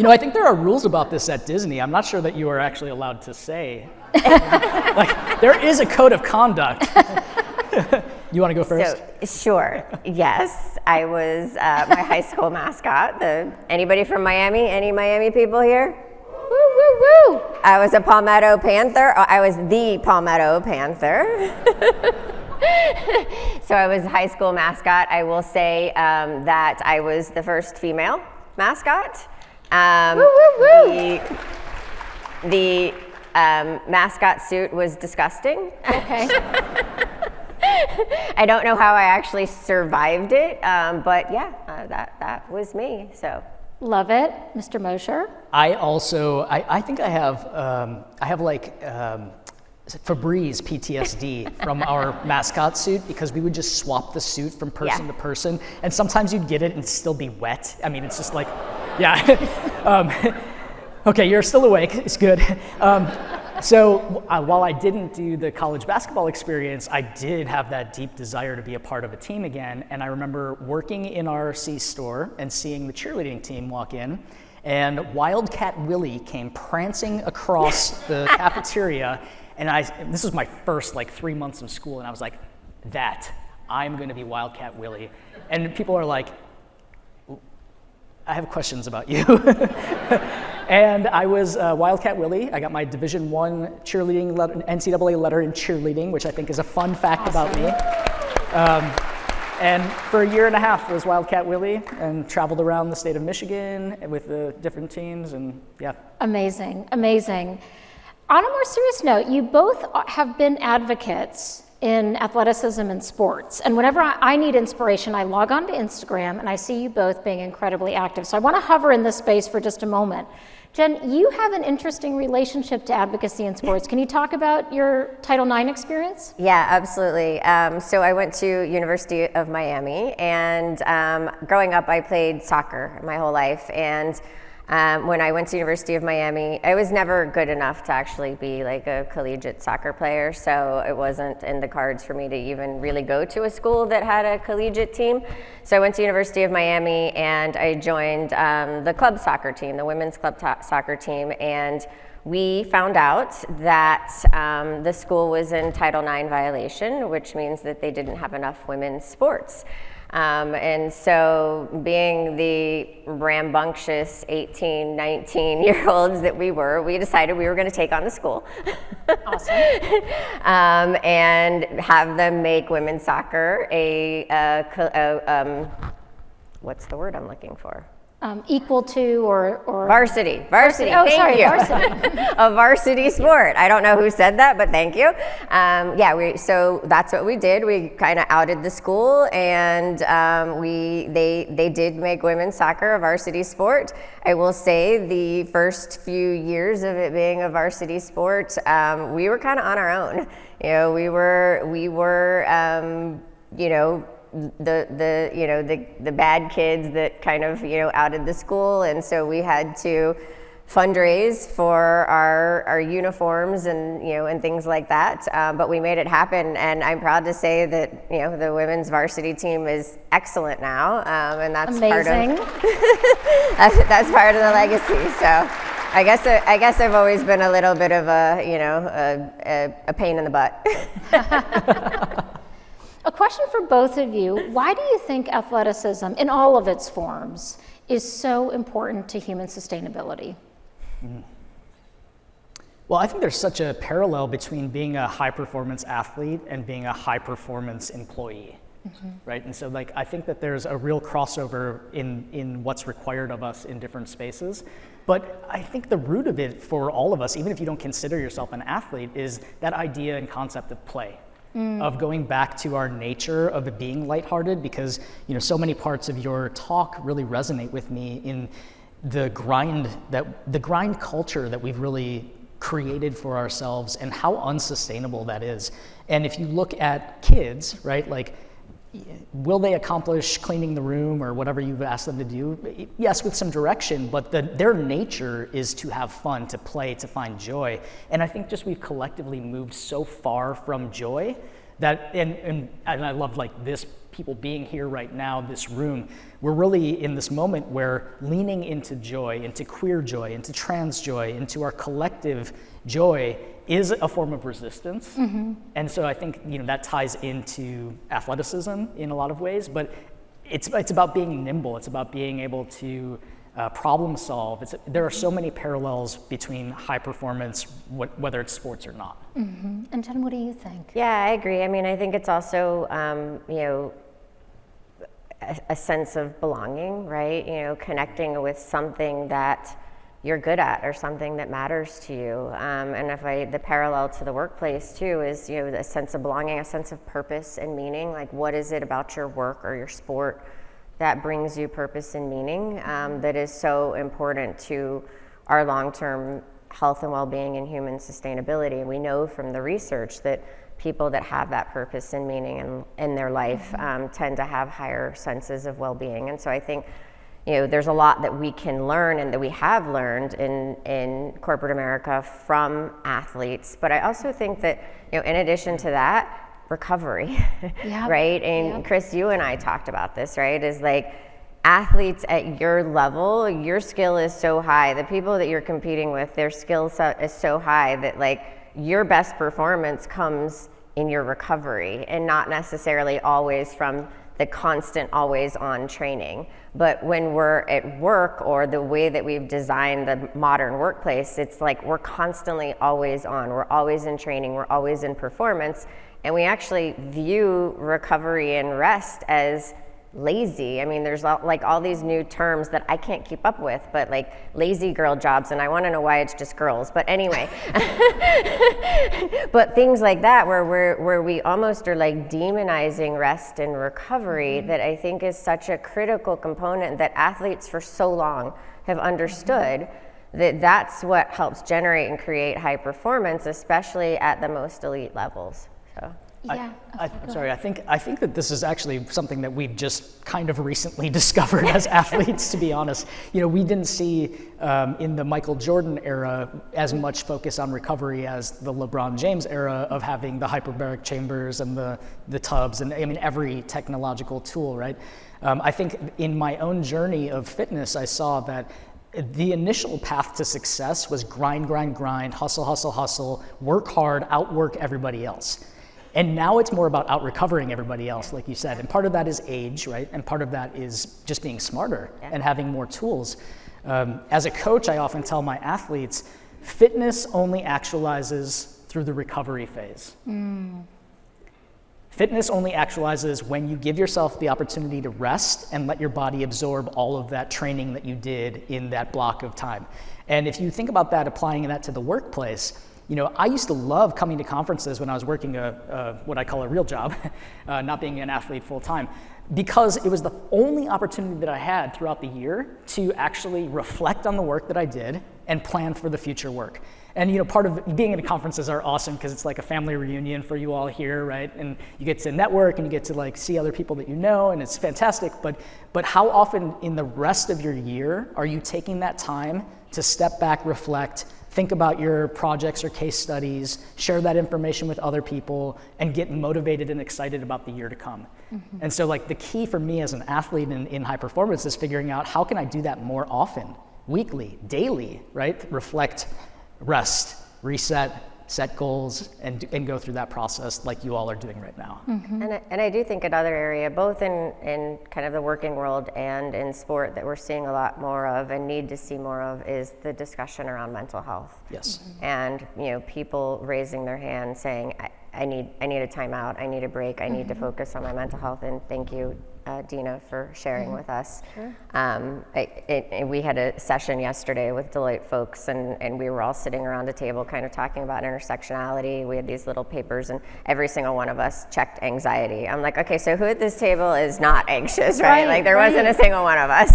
D: I think there are rules about this at Disney. I'm not sure that you are actually allowed to say. There is a code of conduct. You want to go first?
C: So, sure. Yes, I was my high school mascot. Anybody from Miami? Any Miami people here?
B: Woo, woo, woo!
C: I was a Palmetto Panther. I was the Palmetto Panther. So I was high school mascot. I will say that I was the first female mascot.
B: Woo, woo, woo!
C: The mascot suit was disgusting.
B: Okay.
C: I don't know how I actually survived it, but yeah, that was me. So.
B: Love it, Mr. Mosher.
D: I think I have like Febreze PTSD from our mascot suit, because we would just swap the suit from person to person, and sometimes you'd get it and still be wet. I mean, it's just like, yeah. Okay, you're still awake. It's good. So while I didn't do the college basketball experience, I did have that deep desire to be a part of a team again. And I remember working in our C store and seeing the cheerleading team walk in, and Wildcat Willie came prancing across the cafeteria. And this was my first 3 months of school, and I was like, I'm going to be Wildcat Willie. And people are like, I have questions about you. And I was Wildcat Willie. I got my Division I cheerleading NCAA letter in cheerleading, which I think is a fun fact about me. And for a year and a half, I was Wildcat Willie and traveled around the state of Michigan with the different teams, and yeah.
B: Amazing, amazing. On a more serious note, you both have been advocates in athleticism and sports. And whenever I need inspiration, I log on to Instagram and I see you both being incredibly active. So I want to hover in this space for just a moment. Jen, you have an interesting relationship to advocacy in sports. Can you talk about your Title IX experience?
C: Yeah, absolutely. So I went to University of Miami, and growing up, I played soccer my whole life. And when I went to University of Miami, I was never good enough to actually be like a collegiate soccer player, so it wasn't in the cards for me to even really go to a school that had a collegiate team. So I went to University of Miami, and I joined the club soccer team, the women's club soccer team, and we found out that the school was in Title IX violation, which means that they didn't have enough women's sports. And so being the rambunctious 18, 19-year-olds that we were, we decided we were going to take on the school.
B: Awesome.
C: And have them make women's soccer what's the word I'm looking for?
B: Equal to or
C: Varsity.
B: Oh,
C: Thank
B: sorry,
C: you.
B: varsity.
C: A varsity sport. I don't know who said that, but thank you. So that's what we did. We kind of outed the school, and they did make women's soccer a varsity sport. I will say the first few years of it being a varsity sport, we were kind of on our own. We were the bad kids that kind of outed the school, and so we had to fundraise for our uniforms and things like that, but we made it happen, and I'm proud to say that the women's varsity team is excellent now, and that's
B: amazing.
C: that's part of the legacy. So I guess I've always been a little bit of a pain in the butt.
B: A question for both of you. Why do you think athleticism, in all of its forms, is so important to human sustainability?
D: Well, I think there's such a parallel between being a high-performance athlete and being a high-performance employee, right? And so, I think that there's a real crossover in what's required of us in different spaces. But I think the root of it for all of us, even if you don't consider yourself an athlete, is that idea and concept of play. Of going back to our nature of being lighthearted, because so many parts of your talk really resonate with me in the grind culture that we've really created for ourselves and how unsustainable that is. And if you look at kids, right, will they accomplish cleaning the room or whatever you've asked them to do? Yes, with some direction, but their nature is to have fun, to play, to find joy. And I think just we've collectively moved so far from joy that, and I love this, people being here right now, this room, we're really in this moment where leaning into joy, into queer joy, into trans joy, into our collective joy is a form of resistance. And so I think that ties into athleticism in a lot of ways, but it's about being nimble. It's about being able to problem solve. There are so many parallels between high performance, whether it's sports or not.
B: And Jen, what do you think?
C: Yeah, I agree. I mean, I think it's also a sense of belonging, right? Connecting with something that you're good at or something that matters to you. And the parallel to the workplace too is, a sense of belonging, a sense of purpose and meaning. What is it about your work or your sport that brings you purpose and meaning, that is so important to our long-term health and well-being and human sustainability. And we know from the research that people that have that purpose and meaning in their life tend to have higher senses of well-being. And so I think there's a lot that we can learn and that we have learned in corporate America from athletes. But I also think that, in addition to that, recovery, right? And Chris, you and I talked about this, right? Is athletes at your level, your skill is so high. The people that you're competing with, their skill set is so high that your best performance comes in your recovery and not necessarily always from the constant always on training. But when we're at work, or the way that we've designed the modern workplace, it's we're constantly always on. We're always in training, we're always in performance, and we actually view recovery and rest as lazy. I mean, there's all these new terms that I can't keep up with, but lazy girl jobs, and I want to know why it's just girls. But anyway, but things like that where we almost are demonizing rest and recovery, that I think is such a critical component that athletes for so long have understood. That's what helps generate and create high performance, especially at the most elite levels. So.
D: I think that this is actually something that we've just kind of recently discovered as athletes, to be honest. We didn't see in the Michael Jordan era as much focus on recovery as the LeBron James era of having the hyperbaric chambers and the tubs and every technological tool, right? I think in my own journey of fitness, I saw that the initial path to success was grind, hustle, work hard, outwork everybody else. And now it's more about out-recovering everybody else, like you said. And part of that is age, right? And part of that is just being smarter and having more tools. As a coach, I often tell my athletes, fitness only actualizes through the recovery phase. Fitness only actualizes when you give yourself the opportunity to rest and let your body absorb all of that training that you did in that block of time. And if you think about that, applying that to the workplace, you know, I used to love coming to conferences when I was working what I call a real job, not being an athlete full time, because it was the only opportunity that I had throughout the year to actually reflect on the work that I did and plan for the future work. And you know, part of being in conferences are awesome because it's like a family reunion for you all here, right? And you get to network and you get to like see other people that you know, and it's fantastic. But how often in the rest of your year are you taking that time to step back, reflect, think about your projects or case studies, share that information with other people, and get motivated and excited about the year to come? And so like the key for me as an athlete in high performance is figuring out how can I do that more often, weekly, daily, right? Reflect, rest, reset, set goals, and go through that process like you all are doing right now.
C: And I do think another area, both in kind of the working world and in sport, that we're seeing a lot more of and need to see more of is the discussion around mental health.
D: Yes.
C: And you know, people raising their hand saying, I need a timeout, I need a break, I need to focus on my mental health. And thank you, Dina, for sharing with us. We had a session yesterday with Deloitte folks, and we were all sitting around a table kind of talking about intersectionality. We had these little papers, and every single one of us checked anxiety. I'm like, okay, so who at this table is not anxious, right? Like there wasn't a single one of us.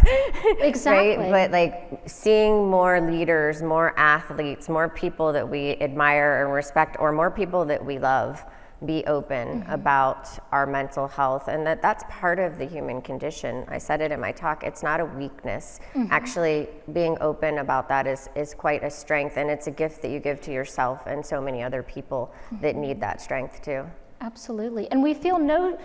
B: Exactly.
C: Right? But like seeing more leaders, more athletes, more people that we admire and respect, or more people that we love, be open about our mental health, and that's part of the human condition. I said it in my talk, it's not a weakness. Actually, being open about that is quite a strength, and it's a gift that you give to yourself and so many other people that need that strength too.
B: Absolutely. And we feel no,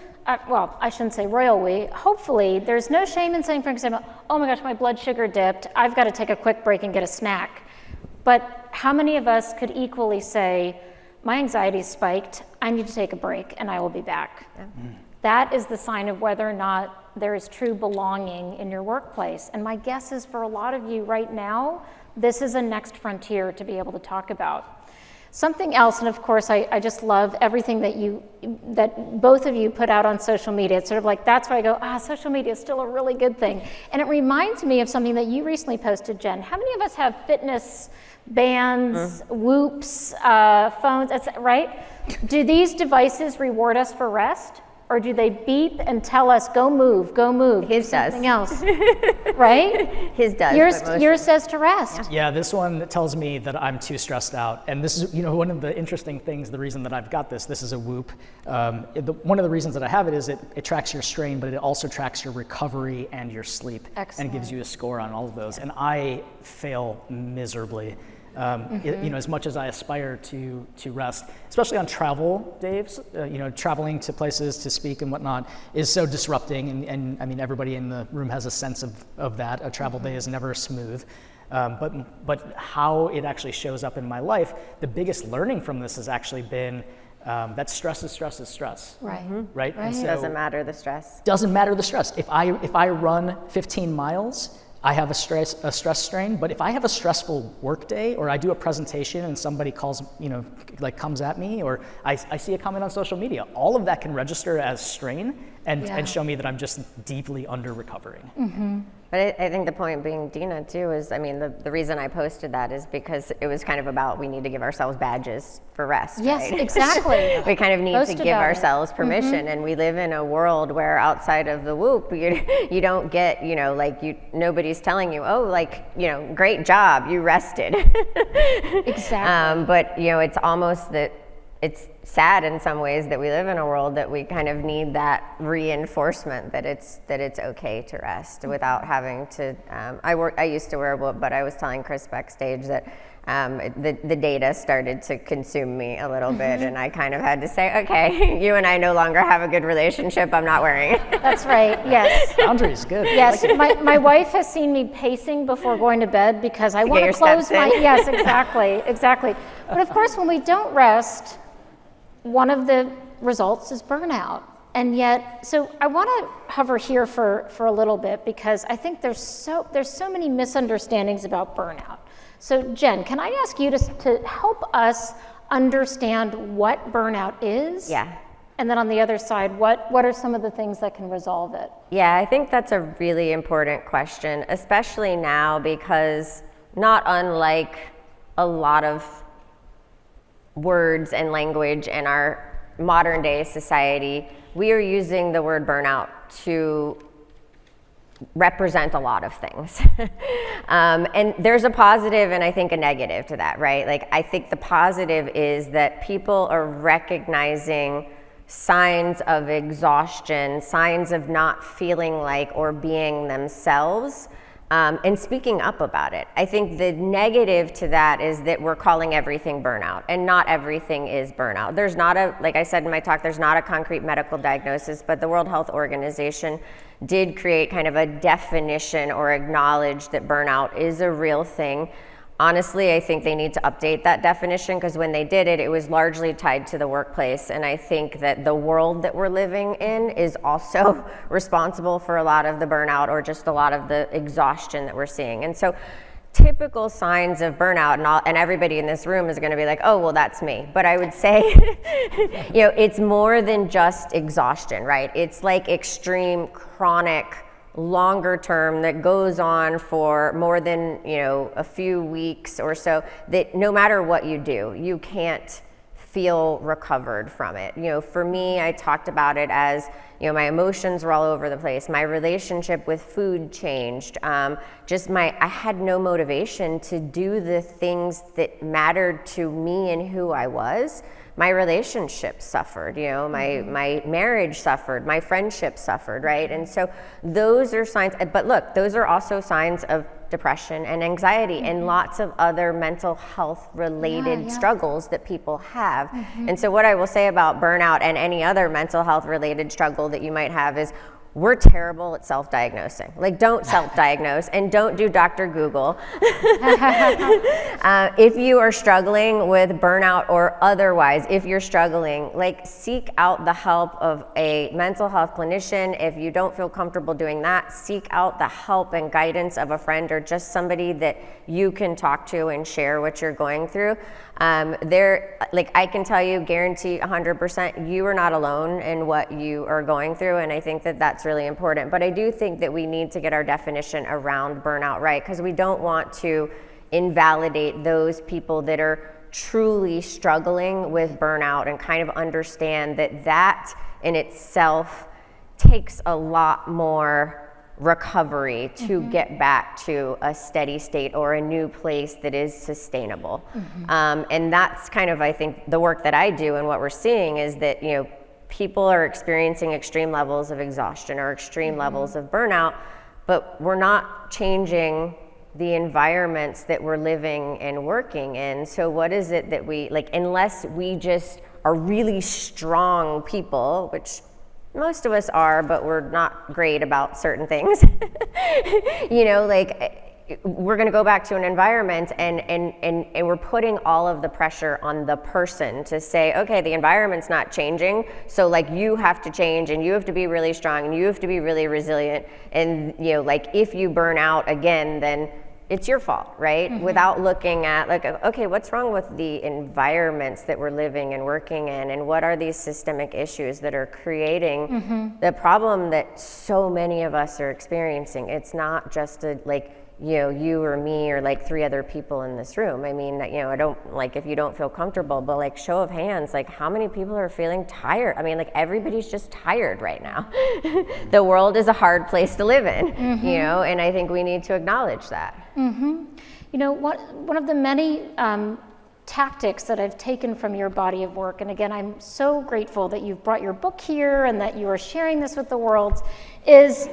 B: well, I shouldn't say royal we, hopefully there's no shame in saying, for example, oh my gosh, my blood sugar dipped, I've got to take a quick break and get a snack. But how many of us could equally say, my anxiety spiked, I need to take a break and I will be back. That is the sign of whether or not there is true belonging in your workplace. And my guess is for a lot of you right now, this is a next frontier to be able to talk about. Something else, and of course I just love everything that both of you put out on social media. It's sort of like, that's why I go, social media is still a really good thing. And it reminds me of something that you recently posted, Jen. How many of us have fitness bands, whoops, phones, right? Do these devices reward us for rest? Or do they beep and tell us, go move,
C: His does.
B: something else, right?
C: His does.
B: Yours says to rest.
D: Yeah, this one tells me that I'm too stressed out. And this is, you know, one of the interesting things, the reason that I've got this is a Whoop. One of the reasons that I have it is it tracks your strain, but it also tracks your recovery and your sleep.
B: Excellent.
D: And gives you a score on all of those. And I fail miserably. You know, as much as I aspire to rest, especially on travel days, you know, traveling to places to speak and whatnot is so disrupting. And I mean, everybody in the room has a sense of that. A travel day is never smooth. But how it actually shows up in my life, the biggest learning from this has actually been that stress is stress.
B: Right.
D: Right? And so
C: Doesn't matter the stress.
D: doesn't matter the stress. If I run 15 miles, I have a stress strain, but if I have a stressful work day or I do a presentation and somebody calls, you know, like comes at me, or I see a comment on social media, all of that can register as strain and show me that I'm just deeply under recovering.
C: But I think the point being, Dina, too, is, I mean, the reason I posted that is because it was kind of about we need to give ourselves badges for rest.
B: Yes,
C: right?
B: exactly.
C: We kind of need
B: Post
C: to give
B: about it.
C: ourselves permission, and we live in a world where outside of the Whoop, you don't get, you know, like nobody's telling you, oh, like, you know, great job, you rested.
B: Exactly.
C: But, you know, it's almost that it's sad in some ways that we live in a world that we kind of need that reinforcement that it's okay to rest without having to. I used to wear a Whoop, but I was telling Chris backstage that the data started to consume me a little bit, and I kind of had to say, okay, you and I no longer have a good relationship. I'm not wearing it.
B: That's right. Yes.
D: Boundaries, good.
B: Yes, my wife has seen me pacing before going to bed because I want to
C: your
B: close
C: steps in.
B: Yes, exactly. But of course, when we don't rest, one of the results is burnout. And yet, so I want to hover here for a little bit, because I think there's so many misunderstandings about burnout. So Jen, can I ask you to help us understand what burnout is?
C: Yeah.
B: And then on the other side, what are some of the things that can resolve it?
C: Yeah, I think that's a really important question, especially now, because not unlike a lot of words and language in our modern day society, we are using the word burnout to represent a lot of things. And there's a positive and I think a negative to that, right? Like, I think the positive is that people are recognizing signs of exhaustion, signs of not feeling like or being themselves, and speaking up about it. I think the negative to that is that we're calling everything burnout, and not everything is burnout. There's not like I said in my talk, there's not a concrete medical diagnosis, but the World Health Organization did create kind of a definition or acknowledge that burnout is a real thing. Honestly, I think they need to update that definition, because when they did it, it was largely tied to the workplace. And I think that the world that we're living in is also responsible for a lot of the burnout, or just a lot of the exhaustion that we're seeing. And so typical signs of burnout, and everybody in this room is going to be like, oh, well, that's me. But I would say, it's more than just exhaustion, right? It's like extreme, chronic, longer term that goes on for more than a few weeks or so, that no matter what you do, you can't feel recovered from it. For me, I talked about it as my emotions were all over the place. My relationship with food changed. I had no motivation to do the things that mattered to me and who I was. My relationships suffered, my marriage suffered, my friendships suffered, right? And so those are signs, but look, those are also signs of depression and anxiety and lots of other mental health related struggles that people have. And so what I will say about burnout and any other mental health related struggle that you might have is, we're terrible at self-diagnosing. Like, don't self-diagnose, and don't do Dr. Google. If you are struggling with burnout or otherwise, if you're struggling, seek out the help of a mental health clinician. If you don't feel comfortable doing that, seek out the help and guidance of a friend, or just somebody that you can talk to and share what you're going through. I can tell you, guarantee 100%, you are not alone in what you are going through, and I think that that's really important. But I do think that we need to get our definition around burnout right, because we don't want to invalidate those people that are truly struggling with burnout, and kind of understand that that in itself takes a lot more recovery to get back to a steady state or a new place that is sustainable. And that's kind of, I think, the work that I do, and what we're seeing is that, people are experiencing extreme levels of exhaustion or extreme levels of burnout, but we're not changing the environments that we're living and working in. So what is it that we, unless we just are really strong people, which most of us are, but we're not great about certain things. We're going to go back to an environment, and we're putting all of the pressure on the person to say, okay, the environment's not changing, so you have to change, and you have to be really strong, and you have to be really resilient, and if you burn out again, then it's your fault, right? Without looking at okay, what's wrong with the environments that we're living and working in, and what are these systemic issues that are creating the problem that so many of us are experiencing? It's not just you or me or 3 other people in this room. I mean, I don't, if you don't feel comfortable, but show of hands, how many people are feeling tired? I mean, everybody's just tired right now. The world is a hard place to live in, and I think we need to acknowledge that.
B: One of the many tactics that I've taken from your body of work, and again, I'm so grateful that you've brought your book here and that you are sharing this with the world, is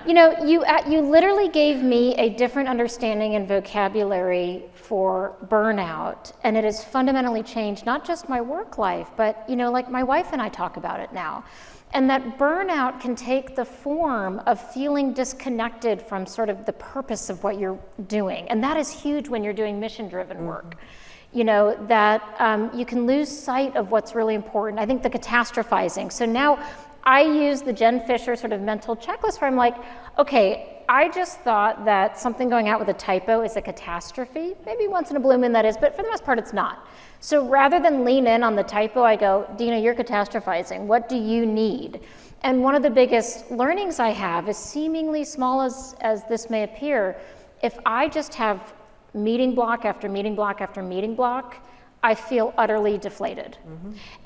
B: you literally gave me a different understanding and vocabulary for burnout, and it has fundamentally changed not just my work life, but my wife and I talk about it now. And that burnout can take the form of feeling disconnected from sort of the purpose of what you're doing. And that is huge when you're doing mission-driven work. that you can lose sight of what's really important. I think the catastrophizing. So now I use the Jen Fisher sort of mental checklist where I'm like, okay, I just thought that something going out with a typo is a catastrophe. Maybe once in a blue moon that is, but for the most part it's not. So rather than lean in on the typo, I go, Dina, you're catastrophizing. What do you need? And one of the biggest learnings I have is, seemingly small as this may appear, if I just have meeting block after meeting block after meeting block, I feel utterly deflated.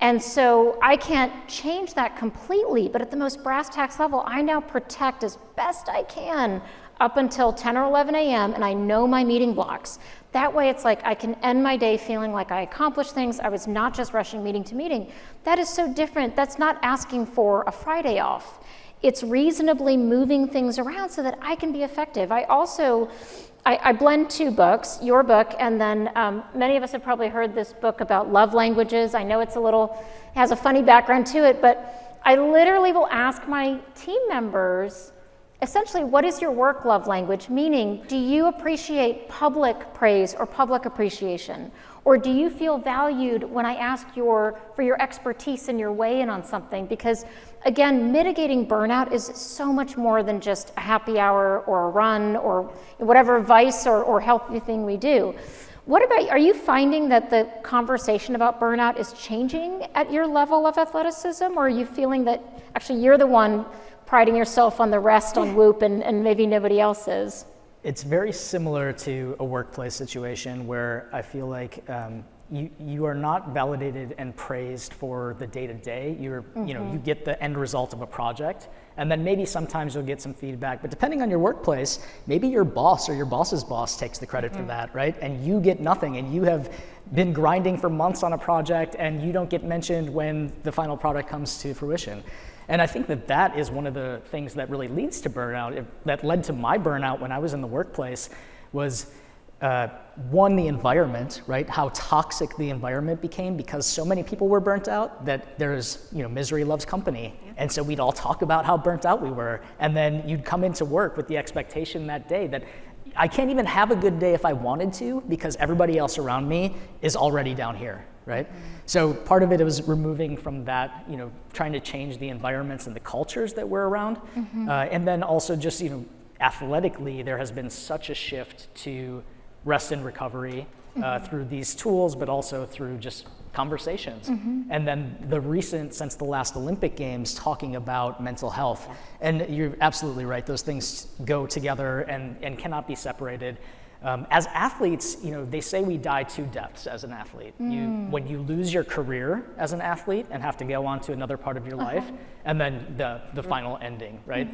B: And so I can't change that completely, but at the most brass tacks level, I now protect as best I can up until 10 or 11 a.m. and I know my meeting blocks. That way it's like I can end my day feeling like I accomplished things. I was not just rushing meeting to meeting. That is so different. That's not asking for a Friday off. It's reasonably moving things around so that I can be effective. I blend two books, your book, and then many of us have probably heard this book about love languages. I know it has a funny background to it, but I literally will ask my team members, essentially, what is your work love language? Meaning, do you appreciate public praise or public appreciation? Or do you feel valued when I ask for your expertise and your weigh in on something? Because again, mitigating burnout is so much more than just a happy hour or a run or whatever vice or healthy thing we do. Are you finding that the conversation about burnout is changing at your level of athleticism? Or are you feeling that actually you're the one priding yourself on the rest on Whoop and maybe nobody else is?
D: It's very similar to a workplace situation where I feel like you are not validated and praised for the day-to-day. You get the end result of a project, and then maybe sometimes you'll get some feedback. But depending on your workplace, maybe your boss or your boss's boss takes the credit for that, right? And you get nothing, and you have been grinding for months on a project, and you don't get mentioned when the final product comes to fruition. And I think that is one of the things that really leads to burnout, that led to my burnout when I was in the workplace, was one, the environment, right? How toxic the environment became because so many people were burnt out that there's, misery loves company. And so we'd all talk about how burnt out we were. And then you'd come into work with the expectation that day that I can't even have a good day if I wanted to because everybody else around me is already down here, right? So part of it was removing from that, trying to change the environments and the cultures that we're around. And then also just, athletically, there has been such a shift to rest and recovery through these tools, but also through just conversations. And then since the last Olympic Games, talking about mental health. And you're absolutely right, those things go together and cannot be separated. As athletes, they say we die two deaths as an athlete. When you lose your career as an athlete and have to go on to another part of your life, and then the final ending, right?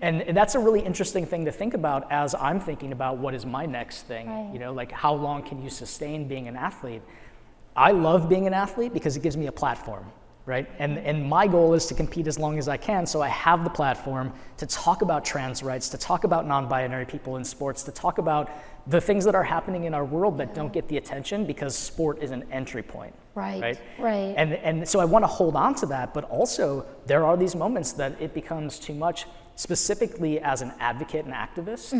D: And that's a really interesting thing to think about as I'm thinking about what is my next thing,
B: Right.
D: Like how long can you sustain being an athlete? I love being an athlete because it gives me a platform, right? And my goal is to compete as long as I can, so I have the platform to talk about trans rights, to talk about non-binary people in sports, to talk about the things that are happening in our world that don't get the attention because sport is an entry point.
B: Right.
D: And so I want to hold on to that, but also there are these moments that it becomes too much, specifically as an advocate and activist,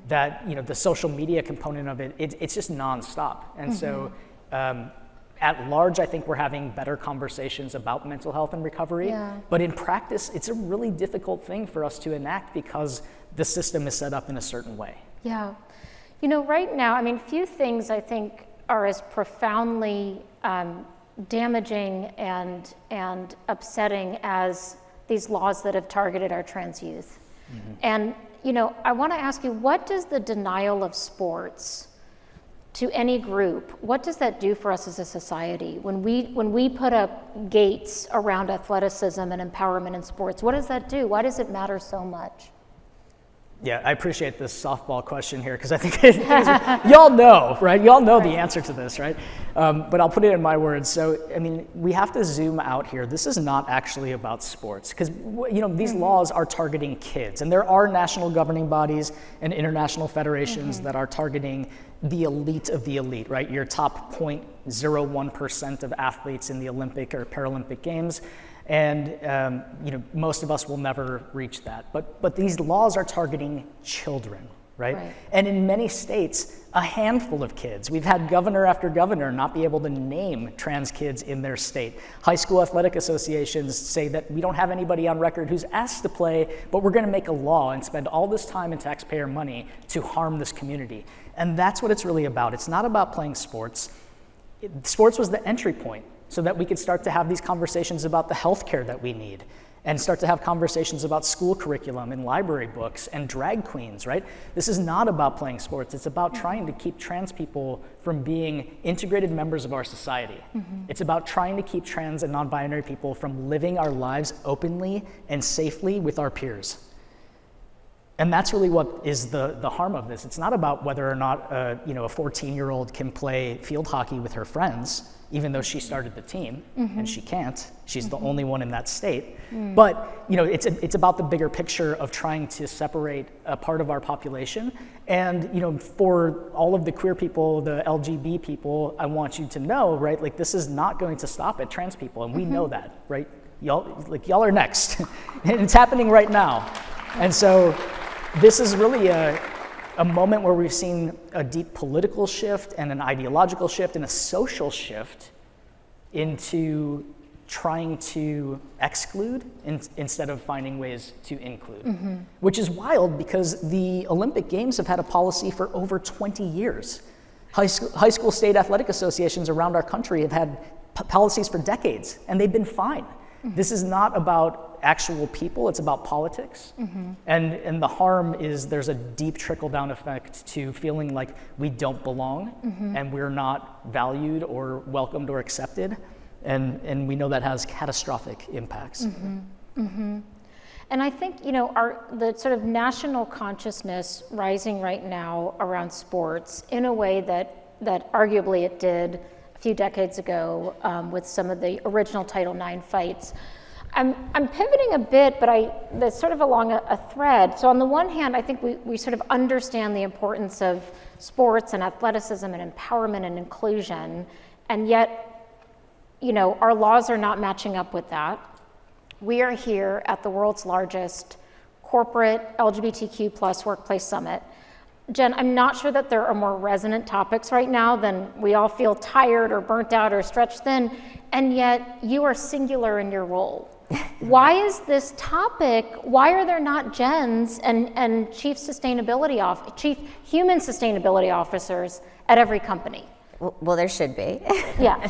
D: that the social media component of it's just nonstop. And so at large, I think we're having better conversations about mental health and recovery, but in practice, it's a really difficult thing for us to enact because the system is set up in a certain way.
B: Yeah. Right now, few things I think are as profoundly damaging and upsetting as these laws that have targeted our trans youth. And, I want to ask you, what does the denial of sports to any group, what does that do for us as a society? When we put up gates around athleticism and empowerment in sports, what does that do? Why does it matter so much?
D: Yeah, I appreciate this softball question here because I think y'all know, right? Y'all know the answer to this, right? But I'll put it in my words. So, we have to zoom out here. This is not actually about sports because, these laws are targeting kids, and there are national governing bodies and international federations that are targeting the elite of the elite, right? Your top 0.01% of athletes in the Olympic or Paralympic Games. And most of us will never reach that. But these laws are targeting children, right?
B: Right.
D: And in many states, a handful of kids. We've had governor after governor not be able to name trans kids in their state. High school athletic associations say that we don't have anybody on record who's asked to play, but we're gonna make a law and spend all this time and taxpayer money to harm this community. And that's what it's really about. It's not about playing sports. Sports was the entry point so that we could start to have these conversations about the healthcare that we need, and start to have conversations about school curriculum and library books and drag queens, right? This is not about playing sports. It's about trying to keep trans people from being integrated members of our society. It's about trying to keep trans and non-binary people from living our lives openly and safely with our peers. And that's really what is the harm of this. It's not about whether or not a 14-year-old can play field hockey with her friends, even though she started the team, and she can't. She's the only one in that state. But it's about the bigger picture of trying to separate a part of our population. And for all of the queer people, the LGB people, I want you to know, right? Like, this is not going to stop at trans people, and we know that, right? Y'all are next, and it's happening right now. And so this is really a moment where we've seen a deep political shift and an ideological shift and a social shift into trying to exclude instead of finding ways to include, which is wild because the Olympic Games have had a policy for over 20 years. High school state athletic associations around our country have had policies for decades, and they've been fine. This is not about actual people, it's about politics. And the harm is there's a deep trickle-down effect to feeling like we don't belong and we're not valued or welcomed or accepted. And we know that has catastrophic impacts.
B: And I think, the sort of national consciousness rising right now around sports in a way that arguably it did a few decades ago with some of the original Title IX fights. I'm pivoting a bit, but that's sort of along a thread. So on the one hand, I think we sort of understand the importance of sports and athleticism and empowerment and inclusion, and yet, our laws are not matching up with that. We are here at the world's largest corporate LGBTQ plus workplace summit. Jen, I'm not sure that there are more resonant topics right now than we all feel tired or burnt out or stretched thin, and yet you are singular in your role. Why is this topic, why are there not Jens and chief human sustainability officers at every company?
C: Well, there should be.
B: Yeah.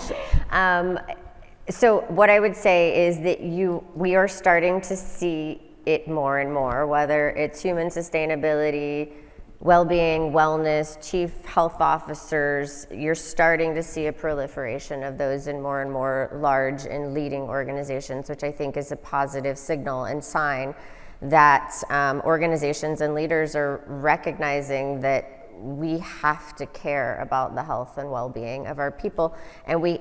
C: So what I would say is that we are starting to see it more and more, whether it's human sustainability, well-being, wellness, chief health officers. You're starting to see a proliferation of those in more and more large and leading organizations, which I think is a positive signal and sign that organizations and leaders are recognizing that we have to care about the health and well-being of our people, and we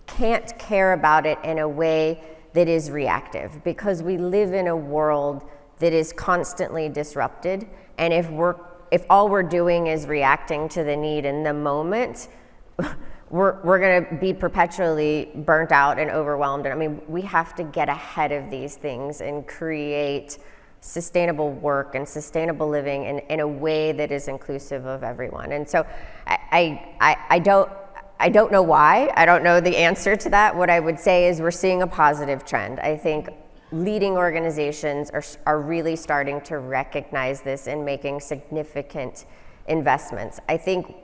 C: can't care about it in a way that is reactive, because we live in a world that is constantly disrupted, and if all we're doing is reacting to the need in the moment, we're going to be perpetually burnt out and overwhelmed. And I mean, we have to get ahead of these things and create sustainable work and sustainable living in a way that is inclusive of everyone. And so I don't know why. I don't know the answer to that. What I would say is we're seeing a positive trend. I think leading organizations are really starting to recognize this and making significant investments. I think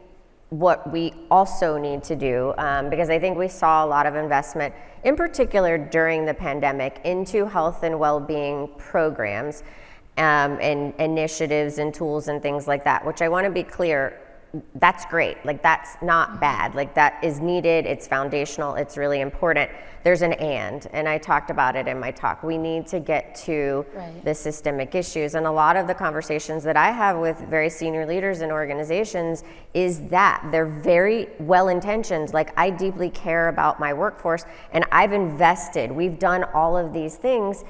C: what we also need to do, because I think we saw a lot of investment, in particular during the pandemic, into health and well-being programs and initiatives and tools and things like that, which I want to be clear, that's great. Like, that's not bad. Like, that is needed. It's foundational. It's really important. There's an and I talked about it in my talk. We need to get to the systemic issues. And a lot of the conversations that I have with very senior leaders in organizations is that they're very well-intentioned. Like, I deeply care about my workforce, and I've invested. We've done all of these things.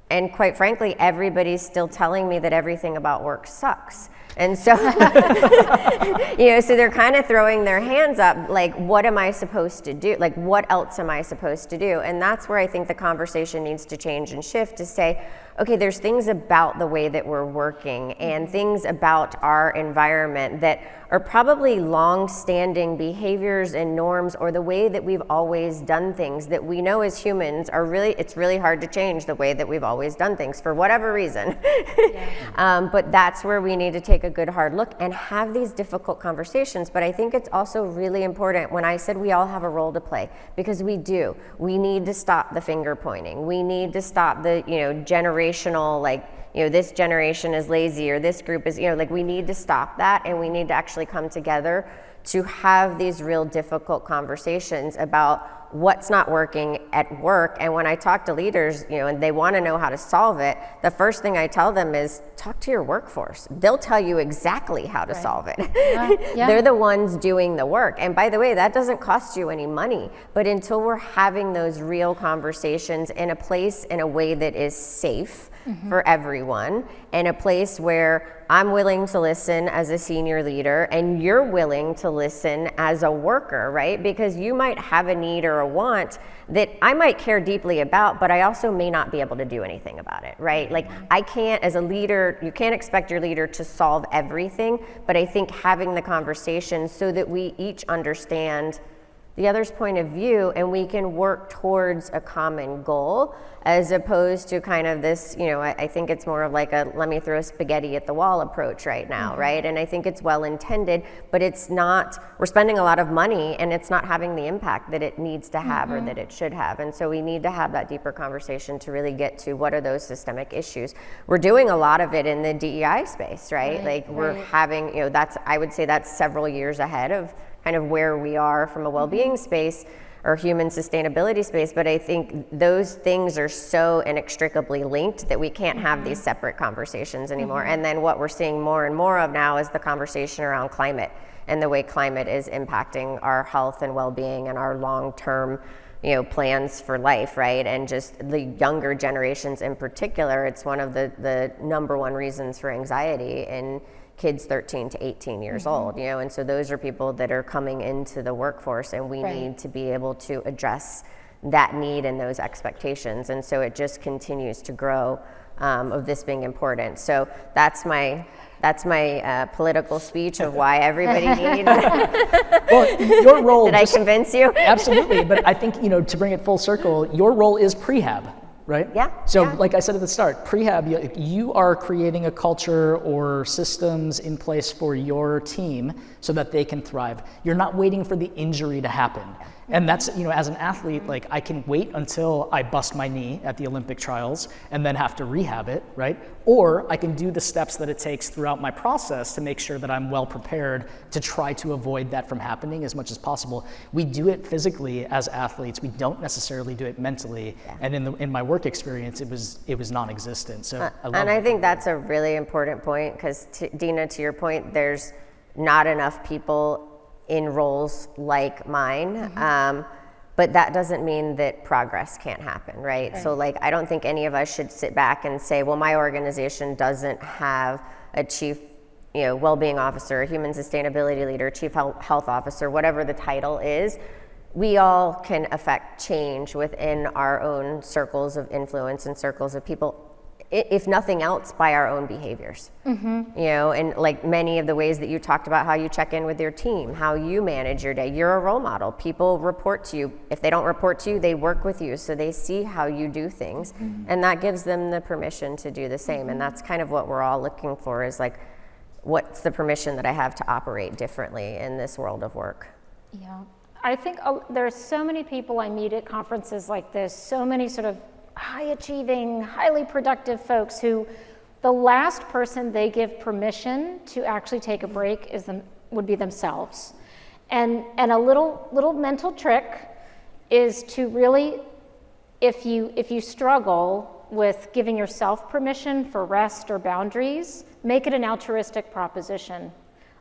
C: And quite frankly, everybody's still telling me that everything about work sucks. And so, so they're kind of throwing their hands up, like, what am I supposed to do? Like, what else am I supposed to do? And that's where I think the conversation needs to change and shift to say, okay, there's things about the way that we're working and things about our environment that are probably long-standing behaviors and norms, or the way that we've always done things that we know as humans it's really hard to change the way that we've always done things for whatever reason. But that's where we need to take a good hard look and have these difficult conversations. But I think it's also really important when I said we all have a role to play, because we do. We need to stop the finger pointing. We need to stop the, generational, like, this generation is lazy, or this group is, we need to stop that, and we need to actually come together to have these real difficult conversations about what's not working at work. And when I talk to leaders, and they want to know how to solve it, the first thing I tell them is talk to your workforce. They'll tell you exactly how to solve it. They're the ones doing the work. And by the way, that doesn't cost you any money, but until we're having those real conversations in a place, in a way that is safe for everyone, and a place where I'm willing to listen as a senior leader and you're willing to listen as a worker, right? Because you might have a need or a want that I might care deeply about, but I also may not be able to do anything about it, right? Like, I can't, as a leader, you can't expect your leader to solve everything, but I think having the conversation so that we each understand the other's point of view and we can work towards a common goal, as opposed to kind of this, I think it's more of like a let me throw spaghetti at the wall approach right now, right? And I think it's well intended, but it's not, we're spending a lot of money and it's not having the impact that it needs to have or that it should have. And so we need to have that deeper conversation to really get to what are those systemic issues. We're doing a lot of it in the DEI space, right? We're having, I would say that's several years ahead of kind of where we are from a well-being space or human sustainability space, but I think those things are so inextricably linked that we can't have these separate conversations anymore. And then what we're seeing more and more of now is the conversation around climate and the way climate is impacting our health and well-being and our long-term plans for life, right? And just the younger generations in particular, it's one of the number one reasons for anxiety in kids 13 to 18 years old, and so those are people that are coming into the workforce, and we need to be able to address that need and those expectations. And so it just continues to grow of this being important. So that's my political speech of why everybody needs.
D: Well, your role.
C: Did I convince you?
D: Absolutely, but I think to bring it full circle, your role is prehab. Right?
C: Yeah.
D: So like I said at the start, prehab, you are creating a culture or systems in place for your team so that they can thrive. You're not waiting for the injury to happen. And that's, as an athlete, like I can wait until I bust my knee at the Olympic trials and then have to rehab it, right? Or I can do the steps that it takes throughout my process to make sure that I'm well prepared to try to avoid that from happening as much as possible. We do it physically as athletes. We don't necessarily do it mentally. And in my work experience, it was non-existent. So I
C: think that's a really important point, because Dina, to your point, there's not enough people in roles like mine, but that doesn't mean that progress can't happen, right? So I don't think any of us should sit back and say, well, my organization doesn't have a chief well-being officer, a human sustainability leader, chief health officer, whatever the title is. We all can affect change within our own circles of influence and circles of people, if nothing else, by our own behaviors. And like many of the ways that you talked about, how you check in with your team, how you manage your day, you're a role model. People report to you. If they don't report to you, they work with you, so they see how you do things, and that gives them the permission to do the same. And that's kind of what we're all looking for, is like, what's the permission that I have to operate differently in this world of work?
B: Yeah, I think there's so many people I meet at conferences like this, so many sort of high-achieving, highly productive folks who the last person they give permission to actually take a break would be themselves. And a little mental trick is to really, if you struggle with giving yourself permission for rest or boundaries, make it an altruistic proposition.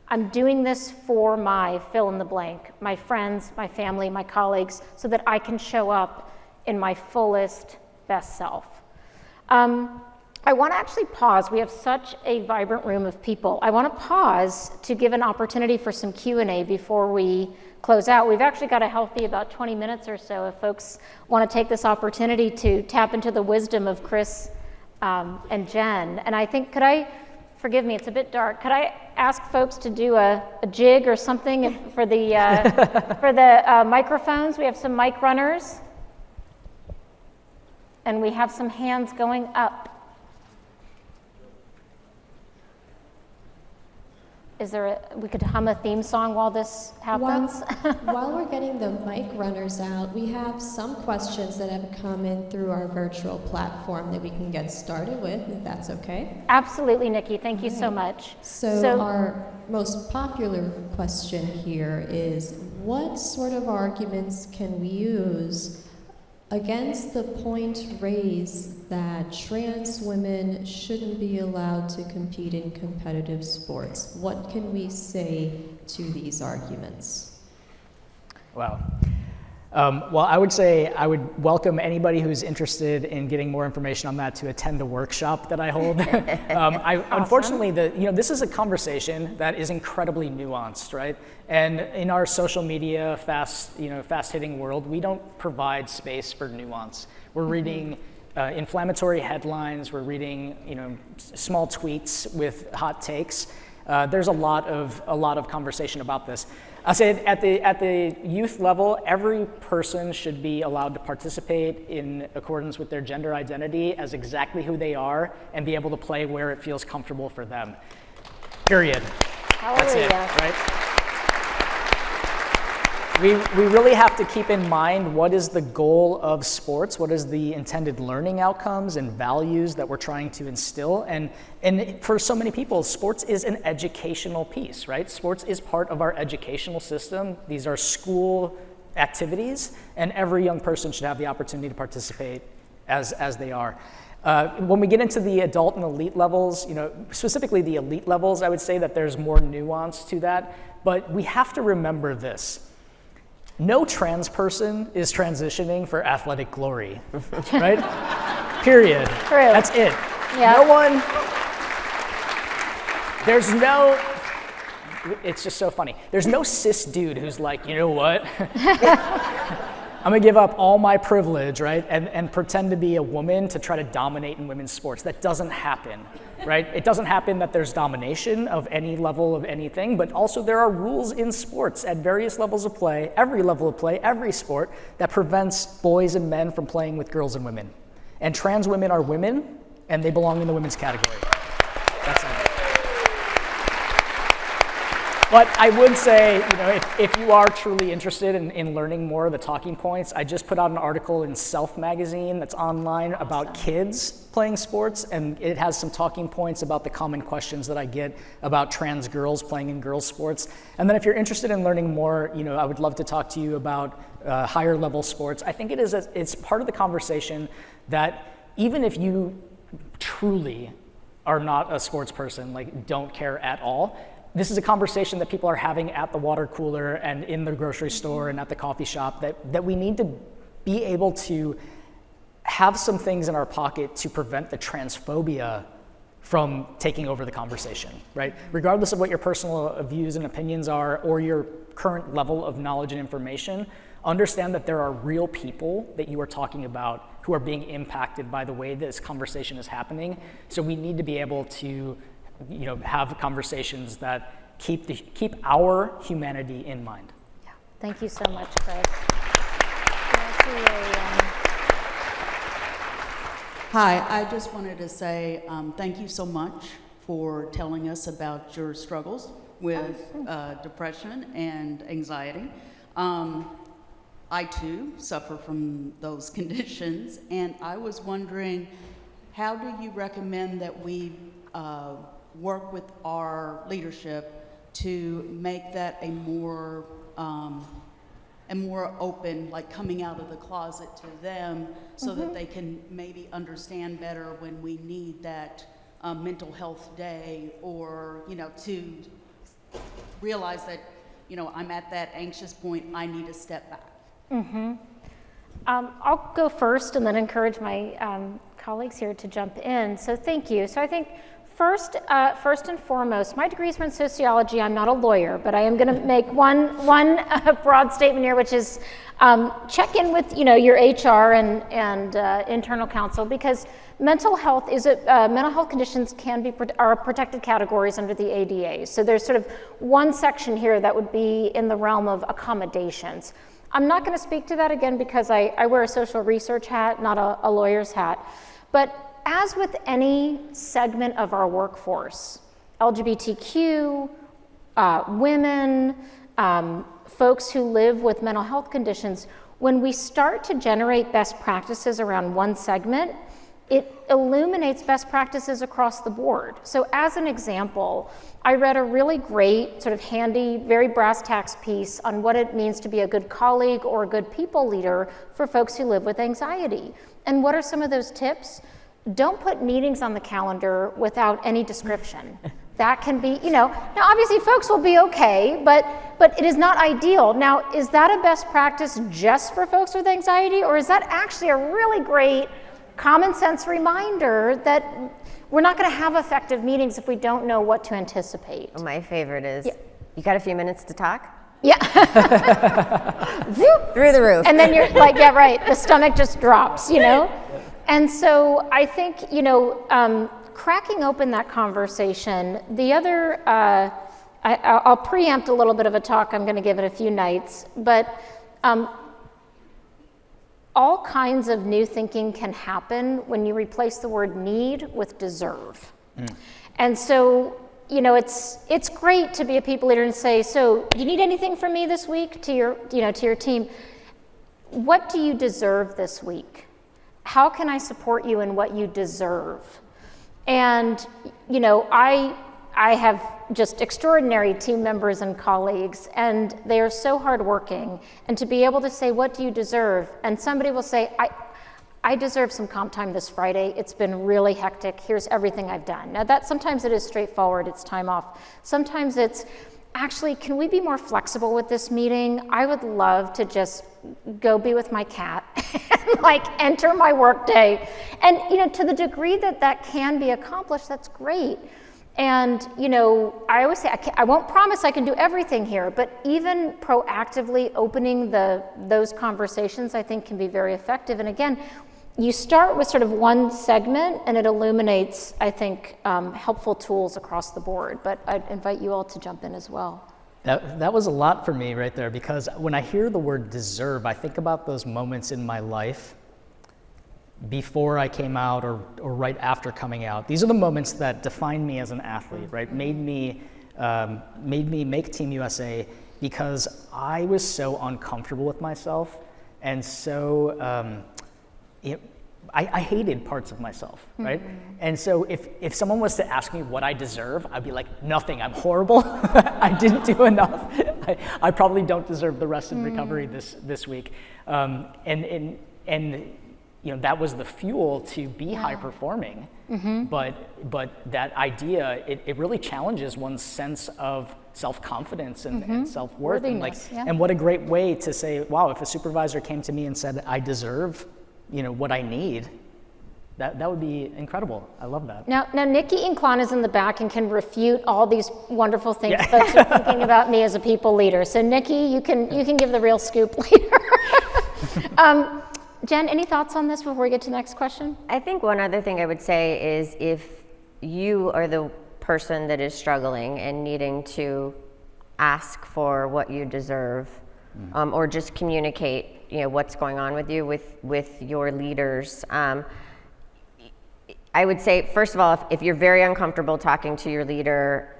B: I'm doing this for my fill in the blank, my friends, my family, my colleagues, so that I can show up in my fullest, best self. I want to actually pause. We have such a vibrant room of people. I want to pause to give an opportunity for some Q&A before we close out. We've actually got a healthy about 20 minutes or so if folks want to take this opportunity to tap into the wisdom of Chris and Jen. And I think, forgive me, it's a bit dark. Could I ask folks to do a jig or something for the microphones? We have some mic runners. And we have some hands going up. We could hum a theme song while this happens?
E: While we're getting the mic runners out, we have some questions that have come in through our virtual platform that we can get started with, if that's okay.
B: Absolutely, Nikki. Thank you so much.
E: So our most popular question here is, what sort of arguments can we use against the point raised that trans women shouldn't be allowed to compete in competitive sports? What can we say to these arguments?
D: Wow. Well, I would say I would welcome anybody who's interested in getting more information on that to attend a workshop that I hold.
B: Awesome.
D: Unfortunately, this is a conversation that is incredibly nuanced, right? And in our social media, fast-hitting world, we don't provide space for nuance. We're reading inflammatory headlines. We're reading, small tweets with hot takes. There's a lot of conversation about this. I say at the youth level, every person should be allowed to participate in accordance with their gender identity as exactly who they are and be able to play where it feels comfortable for them. Period.
B: Hallelujah.
D: That's it, right? We really have to keep in mind what is the goal of sports, what is the intended learning outcomes and values that we're trying to instill. And for so many people, sports is an educational piece, right? Sports is part of our educational system. These are school activities, and every young person should have the opportunity to participate as they are. When we get into the adult and elite levels, specifically the elite levels, I would say that there's more nuance to that, but we have to remember this. No trans person is transitioning for athletic glory, right? Period.
B: True.
D: That's it.
B: Yeah.
D: No one, it's just so funny. There's no cis dude who's like, you know what? I'm gonna give up all my privilege, right? And pretend to be a woman to try to dominate in women's sports. That doesn't happen, right? It doesn't happen that there's domination of any level of anything, but also there are rules in sports at various levels of play, every level of play, every sport, that prevents boys and men from playing with girls and women. And trans women are women, and they belong in the women's category. That's it. But I would say, if you are truly interested in learning more of the talking points, I just put out an article in Self magazine that's online about kids playing sports, and it has some talking points about the common questions that I get about trans girls playing in girls' sports. And then if you're interested in learning more, I would love to talk to you about higher level sports. I think it's part of the conversation that even if you truly are not a sports person, like don't care at all, this is a conversation that people are having at the water cooler and in the grocery store and at the coffee shop, that we need to be able to have some things in our pocket to prevent the transphobia from taking over the conversation, right? Regardless of what your personal views and opinions are or your current level of knowledge and information, understand that there are real people that you are talking about who are being impacted by the way this conversation is happening. So we need to be able to have conversations that keep our humanity in mind.
B: Yeah. Thank you so much, Chris.
F: Hi, I just wanted to say thank you so much for telling us about your struggles with depression and anxiety. I too suffer from those conditions, and I was wondering, how do you recommend that we work with our leadership to make that a more open, like coming out of the closet to them, so that they can maybe understand better when we need that mental health day, or to realize that I'm at that anxious point, I need to step back.
B: I'll go first and then encourage my colleagues here to jump in. So thank you. So I think first and foremost, my degree is in sociology. I'm not a lawyer, but I am going to make one broad statement here, which is check in with your HR and internal counsel, because mental health conditions are protected categories under the ADA. So there's sort of one section here that would be in the realm of accommodations. I'm not going to speak to that again because I wear a social research hat, not a lawyer's hat. But as with any segment of our workforce, LGBTQ, women, folks who live with mental health conditions, when we start to generate best practices around one segment, it illuminates best practices across the board. So as an example, I read a really great, sort of handy, very brass tacks piece on what it means to be a good colleague or a good people leader for folks who live with anxiety. And what are some of those tips? Don't put meetings on the calendar without any description. That can be, now obviously folks will be okay, but it is not ideal. Now, is that a best practice just for folks with anxiety, or is that actually a really great common sense reminder that we're not going to have effective meetings if we don't know what to anticipate?
C: My favorite is, you got a few minutes to talk?
B: Yeah.
C: Through the roof.
B: And then you're like, yeah, right, the stomach just drops, And so I think, cracking open that conversation, the other, I'll preempt a little bit of a talk, I'm going to give it a few nights, but all kinds of new thinking can happen when you replace the word need with deserve. And so, it's great to be a people leader and say, so do you need anything from me this week to your team? What do you deserve this week? How can I support you in what you deserve? And, I have just extraordinary team members and colleagues, and they are so hardworking. And to be able to say, what do you deserve? And somebody will say, I deserve some comp time this Friday. It's been really hectic. Here's everything I've done. Now sometimes it is straightforward, it's time off. Sometimes it's, actually, can we be more flexible with this meeting? I would love to just go be with my cat and enter my work day. And, to the degree that can be accomplished, that's great. And, I always say, I won't promise I can do everything here, but even proactively opening those conversations, I think, can be very effective. And again, you start with sort of one segment and it illuminates, I think, helpful tools across the board. But I'd invite you all to jump in as well.
D: That was a lot for me right there, because when I hear the word deserve, I think about those moments in my life before I came out or right after coming out. These are the moments that defined me as an athlete, right? Made me make Team USA, because I was so uncomfortable with myself, and so I hated parts of myself, right? And so if someone was to ask me what I deserve, I'd be like, nothing, I'm horrible. I didn't do enough. I probably don't deserve the rest in recovery this week. And that was the fuel to be high performing. But that idea, it really challenges one's sense of self-confidence and self-worth. And what a great way to say, wow, if a supervisor came to me and said, I deserve what I need, that would be incredible. I love that. Now
B: Nikki Inclon is in the back and can refute all these wonderful things folks are thinking about me as a people leader. So Nikki, you can give the real scoop later. Jen, any thoughts on this before we get to the next question?
C: I think one other thing I would say is, if you are the person that is struggling and needing to ask for what you deserve, or just communicate, what's going on with you with your leaders, I would say, first of all, if you're very uncomfortable talking to your leader,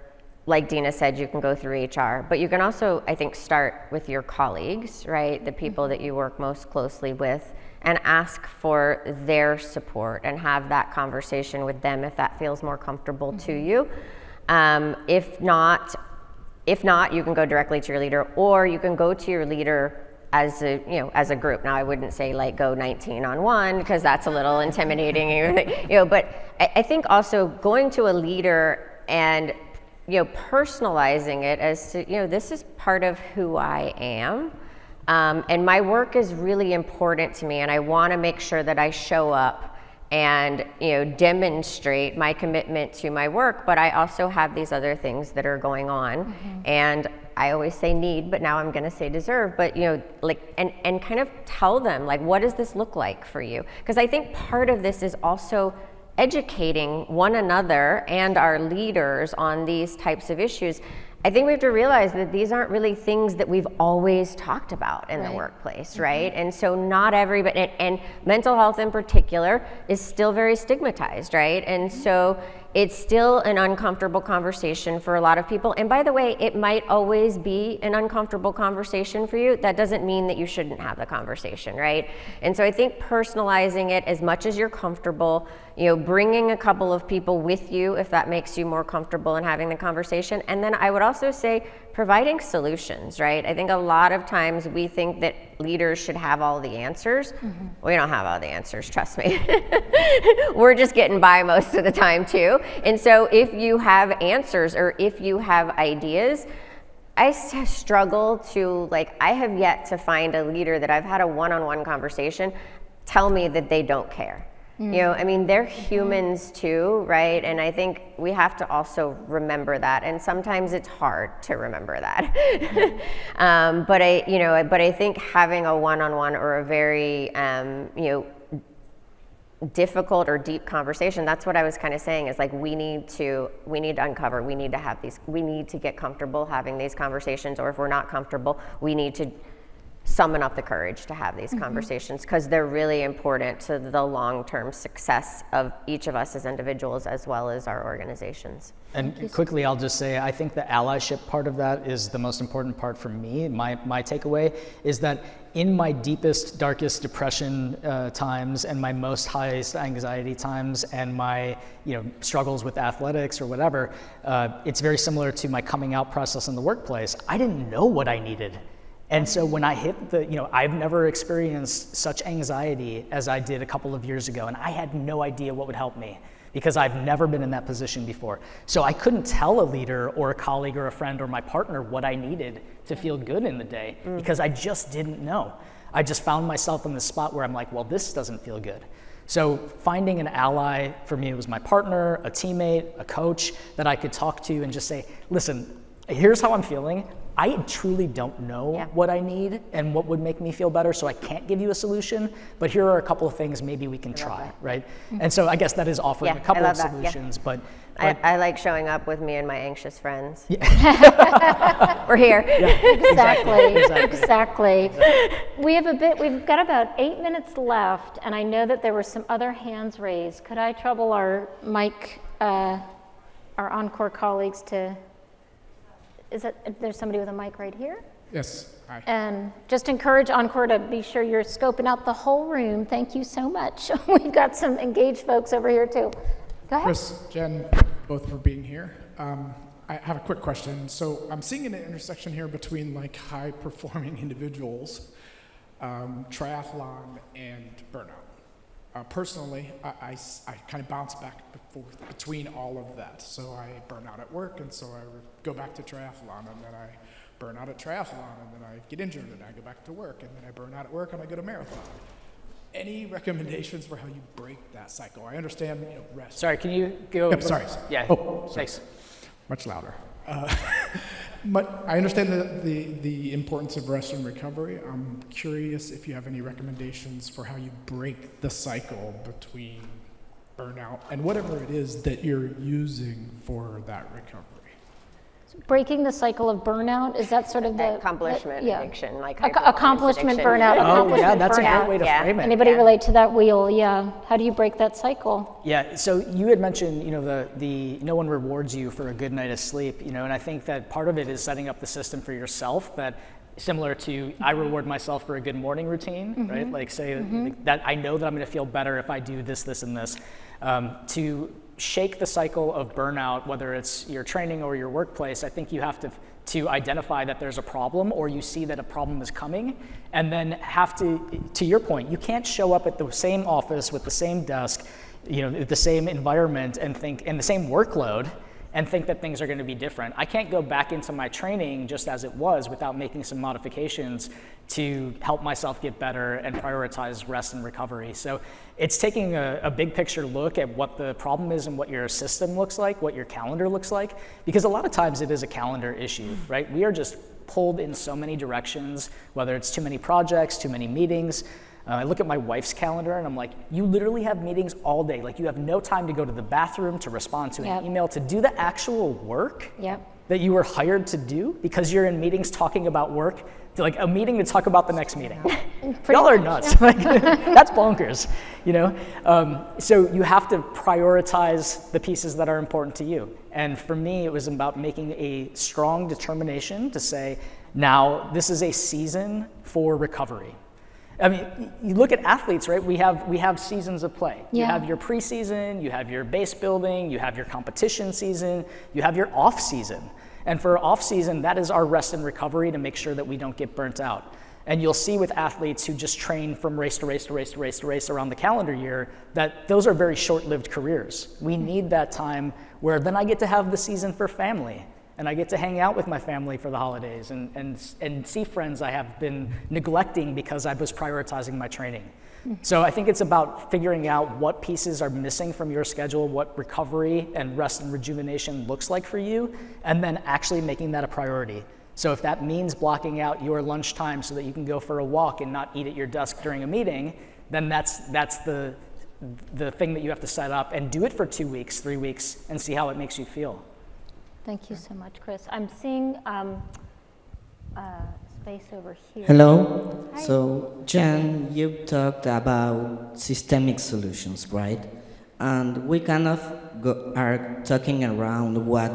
C: like Dina said, you can go through HR, but you can also, I think, start with your colleagues, right? The people that you work most closely with, and ask for their support and have that conversation with them if that feels more comfortable to you. If not, you can go directly to your leader, or you can go to your leader as a group. Now, I wouldn't say go 19 on one, because that's a little intimidating, but I think also going to a leader and personalizing it as to, this is part of who I am. And my work is really important to me, and I want to make sure that I show up and demonstrate my commitment to my work, but I also have these other things that are going on. And I always say need, but now I'm going to say deserve, but and kind of tell them, like, what does this look like for you? Because I think part of this is also educating one another and our leaders on these types of issues. I think we have to realize that these aren't really things that we've always talked about in the workplace, right? And so not everybody, and mental health in particular is still very stigmatized, right? And so it's still an uncomfortable conversation for a lot of people. And by the way, it might always be an uncomfortable conversation for you. That doesn't mean that you shouldn't have the conversation, right? And so I think personalizing it as much as you're comfortable, bringing a couple of people with you if that makes you more comfortable in having the conversation. And then I would also say providing solutions, right? I think a lot of times we think that leaders should have all the answers. We don't have all the answers, trust me. We're just getting by most of the time too. And so if you have answers or if you have ideas, I struggle to, I have yet to find a leader that I've had a one-on-one conversation tell me that they don't care. They're humans too, right? And I think we have to also remember that. And sometimes it's hard to remember that. But I think having a one-on-one or a very, difficult or deep conversation, that's what I was kind of saying, is we need to uncover, we need to have these, we need to get comfortable having these conversations, or if we're not comfortable, we need to summon up the courage to have these conversations, because they're really important to the long-term success of each of us as individuals as well as our organizations.
D: And quickly, I'll just say, I think the allyship part of that is the most important part for me. My takeaway is that in my deepest, darkest depression times and my most highest anxiety times and my struggles with athletics or whatever, it's very similar to my coming out process in the workplace. I didn't know what I needed. And so when I hit I've never experienced such anxiety as I did a couple of years ago, and I had no idea what would help me because I've never been in that position before. So I couldn't tell a leader or a colleague or a friend or my partner what I needed to feel good in the day because I just didn't know. I just found myself in this spot where I'm like, well, this doesn't feel good. So finding an ally, for me, it was my partner, a teammate, a coach that I could talk to and just say, listen, here's how I'm feeling. I truly don't know what I need and what would make me feel better, so I can't give you a solution, but here are a couple of things maybe we can try, right? And so I guess that is offering a couple of solutions, but
C: I like showing up with me and my anxious friends. We're here.
B: Exactly. We've got about 8 minutes left, and I know that there were some other hands raised. Could I trouble our Encore colleagues to... there's somebody with a mic right here?
G: Yes. Hi.
B: And just encourage Encore to be sure you're scoping out the whole room. Thank you so much. We've got some engaged folks over here too. Go ahead.
G: Chris, Jen, both for being here. I have a quick question. So I'm seeing an intersection here between high-performing individuals, triathlon, and burnout. Personally, I kind of bounce back between all of that. So I burn out at work, and so I go back to triathlon, and then I burn out at triathlon, and then I get injured, and I go back to work, and then I burn out at work, and I go to marathon. Any recommendations for how you break that cycle? I understand, rest.
D: Sorry, can you go?
G: Yep, sorry.
D: Yeah.
G: Oh,
D: thanks.
G: Much louder. But I understand the importance of rest and recovery. I'm curious if you have any recommendations for how you break the cycle between burnout and whatever it is that you're using for that recovery.
B: Breaking the cycle of burnout, is that sort of the...
C: Accomplishment addiction,
B: accomplishment burnout.
D: Oh, yeah, that's a great way to frame it.
B: Anybody relate to that wheel? Yeah. How do you break that cycle?
D: Yeah, so you had mentioned, the no one rewards you for a good night of sleep, and I think that part of it is setting up the system for yourself that, similar to I reward myself for a good morning routine, right? That I know that I'm going to feel better if I do this, this, and this. To shake the cycle of burnout, whether it's your training or your workplace, I think you have to identify that there's a problem, or you see that a problem is coming, and then have to your point, you can't show up at the same office with the same desk, the same environment and the same workload and think that things are going to be different. I can't go back into my training just as it was without making some modifications to help myself get better and prioritize rest and recovery. So it's taking a big picture look at what the problem is and what your system looks like, what your calendar looks like, because a lot of times it is a calendar issue, right? We are just pulled in so many directions, whether it's too many projects, too many meetings. I look at my wife's calendar and I'm like, you literally have meetings all day. Like you have no time to go to the bathroom, to respond to an email, to do the actual work that you were hired to do because you're in meetings talking about work, to like a meeting to talk about the next meeting. Y'all are nuts. Like, that's bonkers, you know? So you have to prioritize the pieces that are important to you. And for me, it was about making a strong determination to say, now this is a season for recovery. I mean, you look at athletes, right? We have seasons of play. You have your preseason, you have your base building, you have your competition season, you have your off season. And for off season, that is our rest and recovery to make sure that we don't get burnt out. And you'll see with athletes who just train from race to race to race to race to race around the calendar year that those are very short-lived careers. We need that time where then I get to have the season for family. And I get to hang out with my family for the holidays and see friends I have been neglecting because I was prioritizing my training. So I think it's about figuring out what pieces are missing from your schedule, what recovery and rest and rejuvenation looks like for you, and then actually making that a priority. So if that means blocking out your lunchtime so that you can go for a walk and not eat at your desk during a meeting, then that's the thing that you have to set up and do it for 2 weeks, 3 weeks, and see how it makes you feel.
B: Thank you so much, Chris. I'm seeing space over here.
H: Hello.
B: Hi.
H: So, Jen, you talked about systemic solutions, right? And we kind of are talking around what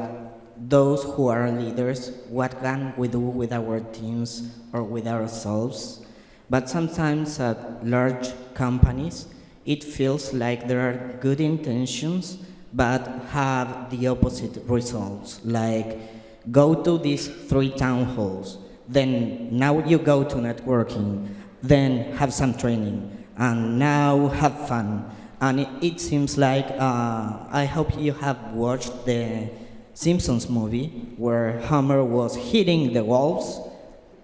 H: those who are leaders, what can we do with our teams or with ourselves. But sometimes at large companies, it feels like there are good intentions but have the opposite results, like go to these 3 town halls, then now you go to networking, then have some training, and now have fun. And it seems like, I hope you have watched the Simpsons movie where Homer was hitting the walls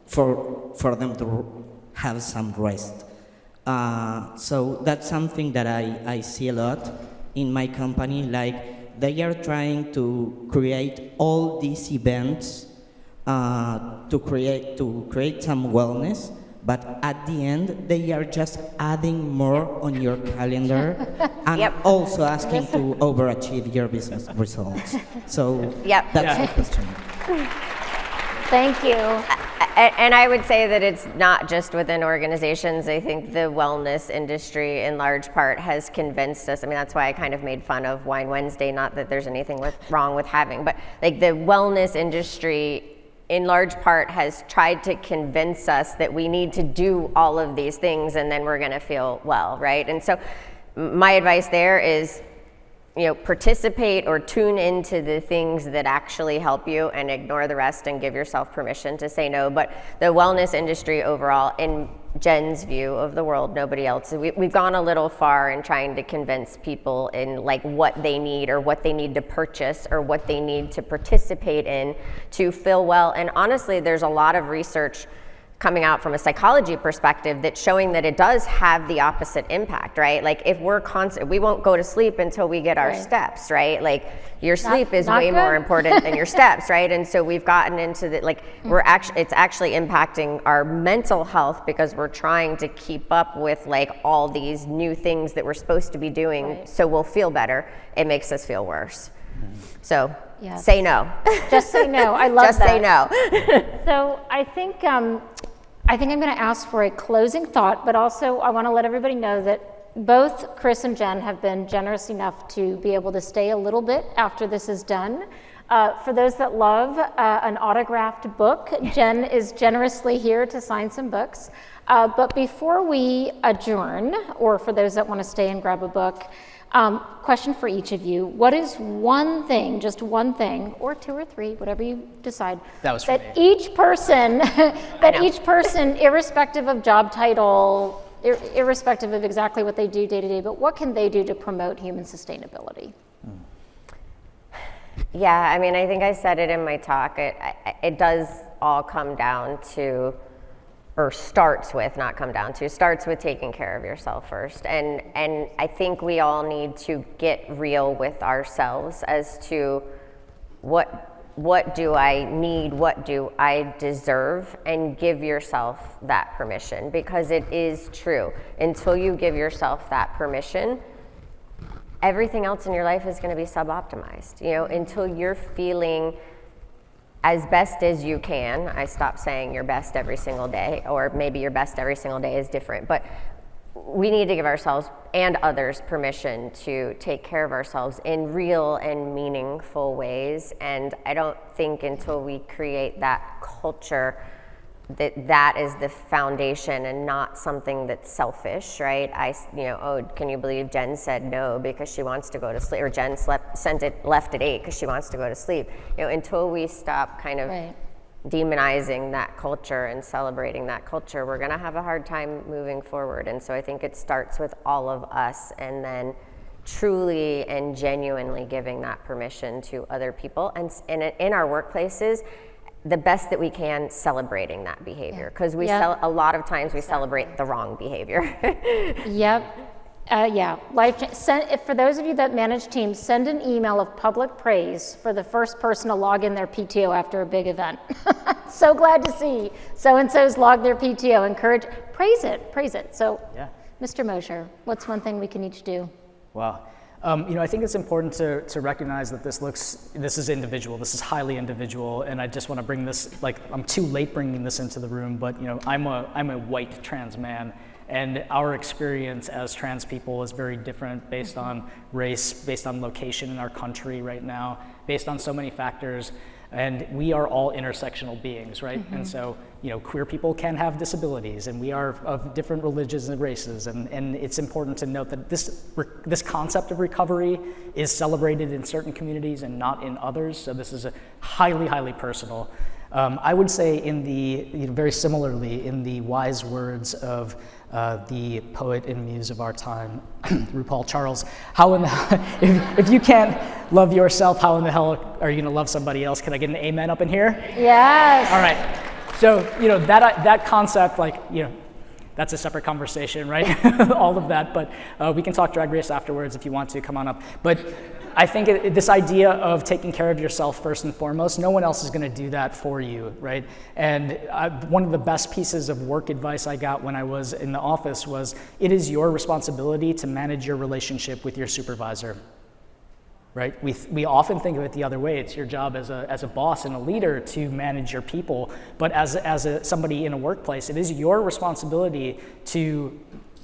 H: for them to have some rest. So that's something that I see a lot in my company, like they are trying to create all these events to create some wellness, but at the end they are just adding more on your calendar and also asking to overachieve your business results. So that's the question.
B: Thank you.
C: And I would say that it's not just within organizations. I think the wellness industry in large part has convinced us. I mean, that's why I kind of made fun of Wine Wednesday, not that there's anything wrong with having, but like the wellness industry in large part has tried to convince us that we need to do all of these things and then we're gonna feel well, right? And so my advice there is, you know, participate or tune into the things that actually help you and ignore the rest and give yourself permission to say no. But the wellness industry overall, in Jen's view of the world, nobody else, we've gone a little far in trying to convince people in like what they need or what they need to purchase or what they need to participate in to feel well. And honestly, there's a lot of research coming out from a psychology perspective that's showing that it does have the opposite impact, right? Like if we're we won't go to sleep until we get our steps, right? Like your sleep is way more important than your steps, right? And so we've gotten into the, like, it's actually impacting our mental health because we're trying to keep up with like all these new things that we're supposed to be doing so we'll feel better. It makes us feel worse. So say no.
B: Just say no. I love
C: Just
B: that.
C: say no.
B: So I think I'm going to ask for a closing thought, but also I want to let everybody know that both Chris and Jen have been generous enough to be able to stay a little bit after this is done. For those that love an autographed book, Jen is generously here to sign some books. But before we adjourn, or for those that want to stay and grab a book, question for each of you. What is one thing, just one thing, or 2 or 3, whatever you decide, that each person, each person, irrespective of job title, irrespective of exactly what they do day to day, but what can they do to promote human sustainability?
C: Yeah, I mean, I think I said it in my talk. It does all come down to, or starts with, not come down to, starts with taking care of yourself first. And I think we all need to get real with ourselves as to what do I need, what do I deserve, and give yourself that permission, because it is true. Until you give yourself that permission, everything else in your life is going to be sub-optimized. You know, until you're feeling as best as you can. I stopped saying your best every single day, or maybe your best every single day is different, but we need to give ourselves and others permission to take care of ourselves in real and meaningful ways. And I don't think until we create that culture that is the foundation and not something that's selfish, right? Oh, can you believe Jen said no because she wants to go to sleep, or Jen left at 8 because she wants to go to sleep. You know, until we stop kind of demonizing that culture and celebrating that culture, we're gonna have a hard time moving forward. And so I think it starts with all of us, and then truly and genuinely giving that permission to other people, and in our workplaces, the best that we can, celebrating that behavior, because a lot of times we celebrate the wrong behavior. For those of you that manage teams, send an email of public praise for the first person to log in their PTO after a big event. So glad to see so-and-so's log their PTO. Praise it. So, Mr. Mosher, what's one thing we can each do?
D: Wow. I think it's important to recognize that this is individual. This is highly individual, and I just want to bring this. I'm too late bringing this into the room, but I'm a white trans man, and our experience as trans people is very different based on race, based on location in our country right now, based on so many factors. And we are all intersectional beings, right? Mm-hmm. And so, queer people can have disabilities, and we are of different religions and races, and it's important to note that this concept of recovery is celebrated in certain communities and not in others. So this is a highly, highly personal. I would say very similarly, in the wise words of the poet and muse of our time, RuPaul Charles, if you can't love yourself, how in the hell are you going to love somebody else? Can I get an amen up in here?
B: Yes.
D: All right. So, that concept, that's a separate conversation, right? All of that, but we can talk Drag Race afterwards if you want to, come on up. But I think this idea of taking care of yourself first and foremost, no one else is going to do that for you, right? And one of the best pieces of work advice I got when I was in the office was, it is your responsibility to manage your relationship with your supervisor, right? We often think of it the other way. It's your job as a boss and a leader to manage your people, but as somebody in a workplace, it is your responsibility to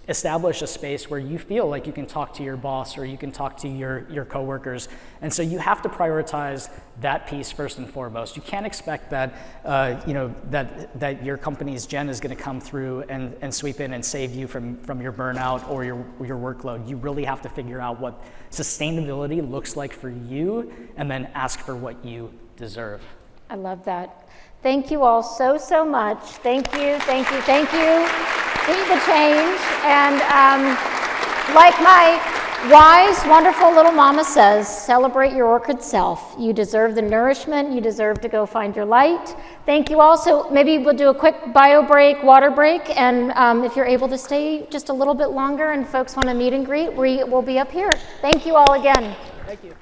D: establish a space where you feel like you can talk to your boss or you can talk to your coworkers. And so you have to prioritize that piece first and foremost. You can't expect that that your company's Jen is going to come through and sweep in and save you from your burnout or your workload. You really have to figure out what sustainability looks like for you, and then ask for what you deserve.
B: I love that. Thank you all so much. Thank you. Be the change. And like my wise, wonderful little mama says, celebrate your orchid self. You deserve the nourishment. You deserve to go find your light. Thank you all. So maybe we'll do a quick bio break, water break, and if you're able to stay just a little bit longer and folks want to meet and greet, we will be up here. Thank you all again.
D: Thank you.